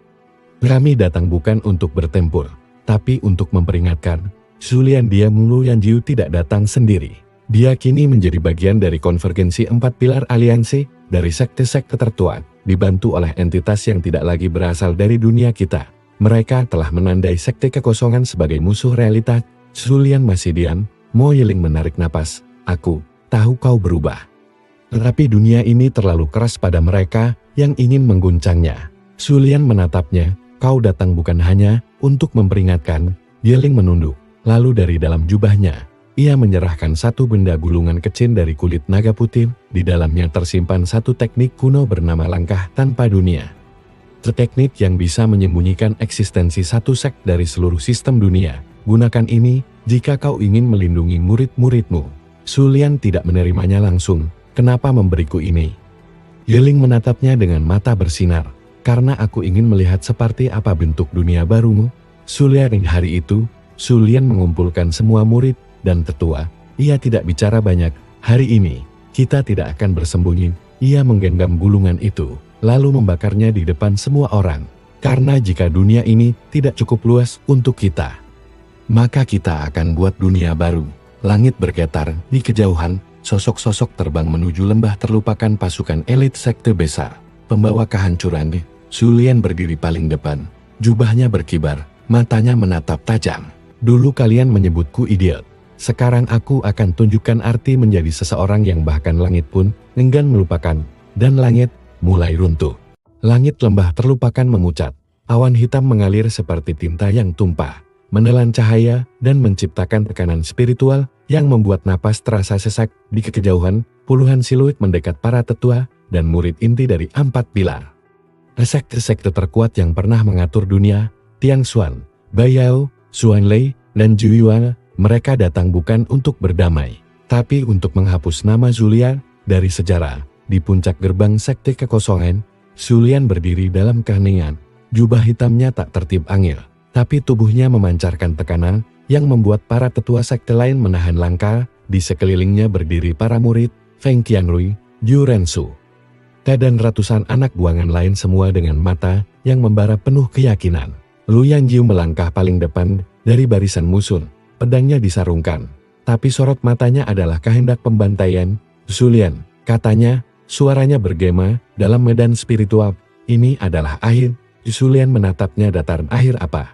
Kami datang bukan untuk bertempur, tapi untuk memperingatkan. Zulian diam. Lu Yanjiu tidak datang sendiri. Dia kini menjadi bagian dari konvergensi 4 pilar aliansi, dari sekte-sekte tertua, dibantu oleh entitas yang tidak lagi berasal dari dunia kita. Mereka telah menandai sekte kekosongan sebagai musuh realitas. Zulian masih diam. Mo Yeling menarik napas. Aku tahu kau berubah. Tetapi dunia ini terlalu keras pada mereka yang ingin mengguncangnya. Zulian menatapnya. Kau datang bukan hanya untuk memperingatkan. Yeling menunduk. Lalu dari dalam jubahnya, ia menyerahkan satu benda gulungan kecil dari kulit naga putih. Di dalamnya tersimpan satu teknik kuno bernama langkah tanpa dunia. Teknik yang bisa menyembunyikan eksistensi satu sek dari seluruh sistem dunia. Gunakan ini jika kau ingin melindungi murid-muridmu. Zulian tidak menerimanya langsung. Kenapa memberiku ini? Yeling menatapnya dengan mata bersinar. Karena aku ingin melihat seperti apa bentuk dunia barumu. Zulian hari itu, Zulian mengumpulkan semua murid dan tetua. Ia tidak bicara banyak. Hari ini, kita tidak akan bersembunyi. Ia menggenggam gulungan itu, lalu membakarnya di depan semua orang. Karena jika dunia ini tidak cukup luas untuk kita, maka kita akan buat dunia baru. Langit bergetar. Di kejauhan, sosok-sosok terbang menuju lembah terlupakan pasukan elit sekte besar. Pembawa kehancuran. Zulian berdiri paling depan. Jubahnya berkibar, matanya menatap tajam. Dulu kalian menyebutku idiot. Sekarang aku akan tunjukkan arti menjadi seseorang yang bahkan langit pun enggan melupakan. Dan langit mulai runtuh. Langit lembah terlupakan memucat. Awan hitam mengalir seperti tinta yang tumpah, menelan cahaya dan menciptakan tekanan spiritual yang membuat napas terasa sesak. Di kejauhan, puluhan siluet mendekat para tetua dan murid inti dari 4 pilar. Sekte-sekte terkuat yang pernah mengatur dunia, Tiang Xuan, Baiyao, Xuan Lei, dan Zhu Yuan. Mereka datang bukan untuk berdamai, tapi untuk menghapus nama Zulian dari sejarah. Di puncak gerbang sekte kekosongan, Zulian berdiri dalam keheningan. Jubah hitamnya tak tertib angin, Tapi tubuhnya memancarkan tekanan yang membuat para tetua sekte lain menahan langkah. Di sekelilingnya berdiri para murid, Feng Qianrui, Zhu Rensu, dan ratusan anak buangan lain semua dengan mata yang membara penuh keyakinan. Lu Yanjiu melangkah paling depan dari barisan musuh, pedangnya disarungkan. Tapi sorot matanya adalah kehendak pembantaian. "Zulian," katanya, suaranya bergema dalam medan spiritual. "Ini adalah akhir." Zulian menatapnya datar. "Akhir apa?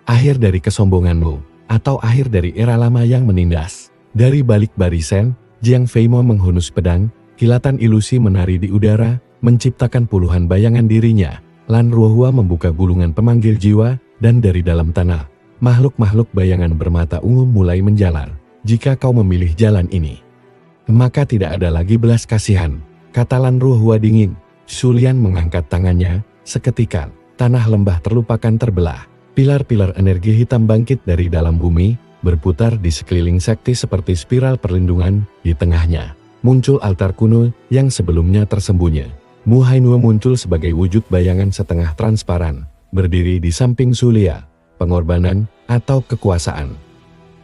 Akhir dari kesombonganmu, atau akhir dari era lama yang menindas?" Dari balik barisan, Jiang Feimo menghunus pedang, kilatan ilusi menari di udara, menciptakan puluhan bayangan dirinya. Lan Ruohua membuka gulungan pemanggil jiwa, dan dari dalam tanah, makhluk-makhluk bayangan bermata ungu mulai menjalar. "Jika kau memilih jalan ini, maka tidak ada lagi belas kasihan," kata Lan Ruohua dingin. Zulian mengangkat tangannya, seketika, tanah lembah terlupakan terbelah. Pilar-pilar energi hitam bangkit dari dalam bumi, berputar di sekeliling sekti seperti spiral perlindungan. Di tengahnya, muncul altar kuno yang sebelumnya tersembunyi. Mu Hainue muncul sebagai wujud bayangan setengah transparan, berdiri di samping Zulia. "Pengorbanan atau kekuasaan?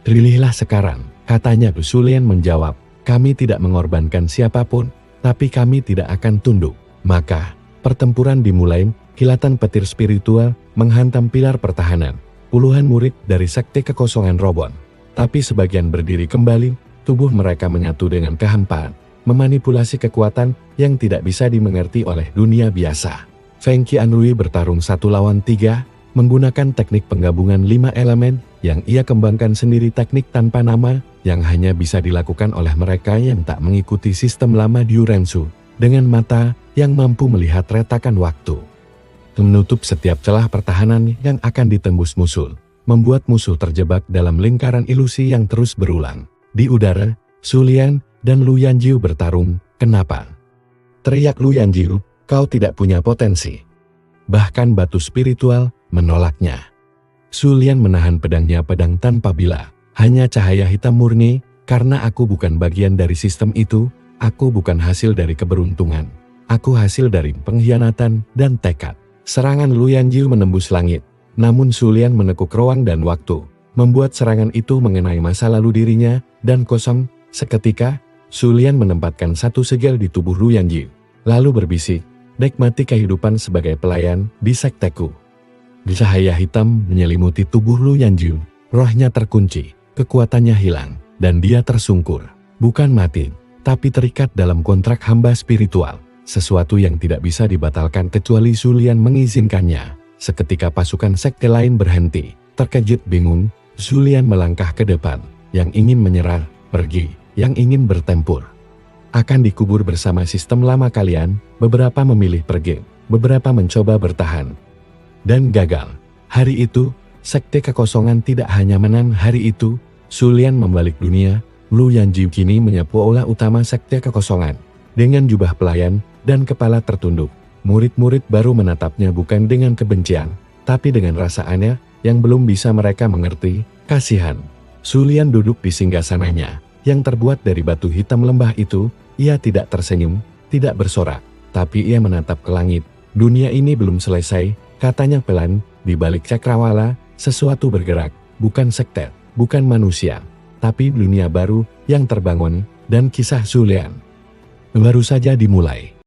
Pilihlah sekarang," katanya. Zulian menjawab, "Kami tidak mengorbankan siapapun, tapi kami tidak akan tunduk." Maka, pertempuran dimulai. Kilatan petir spiritual menghantam pilar pertahanan. Puluhan murid dari sekte kekosongan roboh. Tapi sebagian berdiri kembali, tubuh mereka menyatu dengan kehampaan, memanipulasi kekuatan yang tidak bisa dimengerti oleh dunia biasa. Feng Qianrui bertarung 1 lawan 3, menggunakan teknik penggabungan 5 elemen yang ia kembangkan sendiri, teknik tanpa nama yang hanya bisa dilakukan oleh mereka yang tak mengikuti sistem lama Zhu Rensu, dengan mata yang mampu melihat retakan waktu. Menutup setiap celah pertahanan yang akan ditembus musuh, membuat musuh terjebak dalam lingkaran ilusi yang terus berulang. Di udara, Zulian dan Lu Yanjiu bertarung. "Kenapa?" teriak Lu Yanjiu, "Kau tidak punya potensi." Bahkan batu spiritual menolaknya. Zulian menahan pedangnya, pedang tanpa bila, hanya cahaya hitam murni. "Karena aku bukan bagian dari sistem itu, aku bukan hasil dari keberuntungan. Aku hasil dari pengkhianatan dan tekad." Serangan Lu Yanjiu menembus langit, namun Zulian menekuk ruang dan waktu, membuat serangan itu mengenai masa lalu dirinya, dan kosong. Seketika, Zulian menempatkan satu segel di tubuh Lu Yanjiu, lalu berbisik, "Nikmati kehidupan sebagai pelayan di sekteku." Cahaya hitam menyelimuti tubuh Lu Yanjiu, rohnya terkunci, kekuatannya hilang, dan dia tersungkur. Bukan mati, tapi terikat dalam kontrak hamba spiritual. Sesuatu yang tidak bisa dibatalkan kecuali Zulian mengizinkannya. Seketika pasukan sekte lain berhenti. Terkejut bingung, Zulian melangkah ke depan. Yang ingin menyerah, pergi. Yang ingin bertempur, akan dikubur bersama sistem lama kalian. Beberapa memilih pergi, beberapa mencoba bertahan, dan gagal. Hari itu, sekte kekosongan tidak hanya menang. Hari itu, Zulian membalik dunia. Lu Yanjiu kini menyapu aula utama sekte kekosongan. Dengan jubah pelayan dan kepala tertunduk, murid-murid baru menatapnya bukan dengan kebencian, tapi dengan rasa aneh yang belum bisa mereka mengerti, kasihan. Zulian duduk di singgasananya, yang terbuat dari batu hitam lembah itu. Ia tidak tersenyum, tidak bersorak, tapi ia menatap ke langit. "Dunia ini belum selesai," katanya pelan. "Di balik cakrawala, sesuatu bergerak, bukan sekte, bukan manusia, tapi dunia baru yang terbangun." Dan kisah Zulian baru saja dimulai.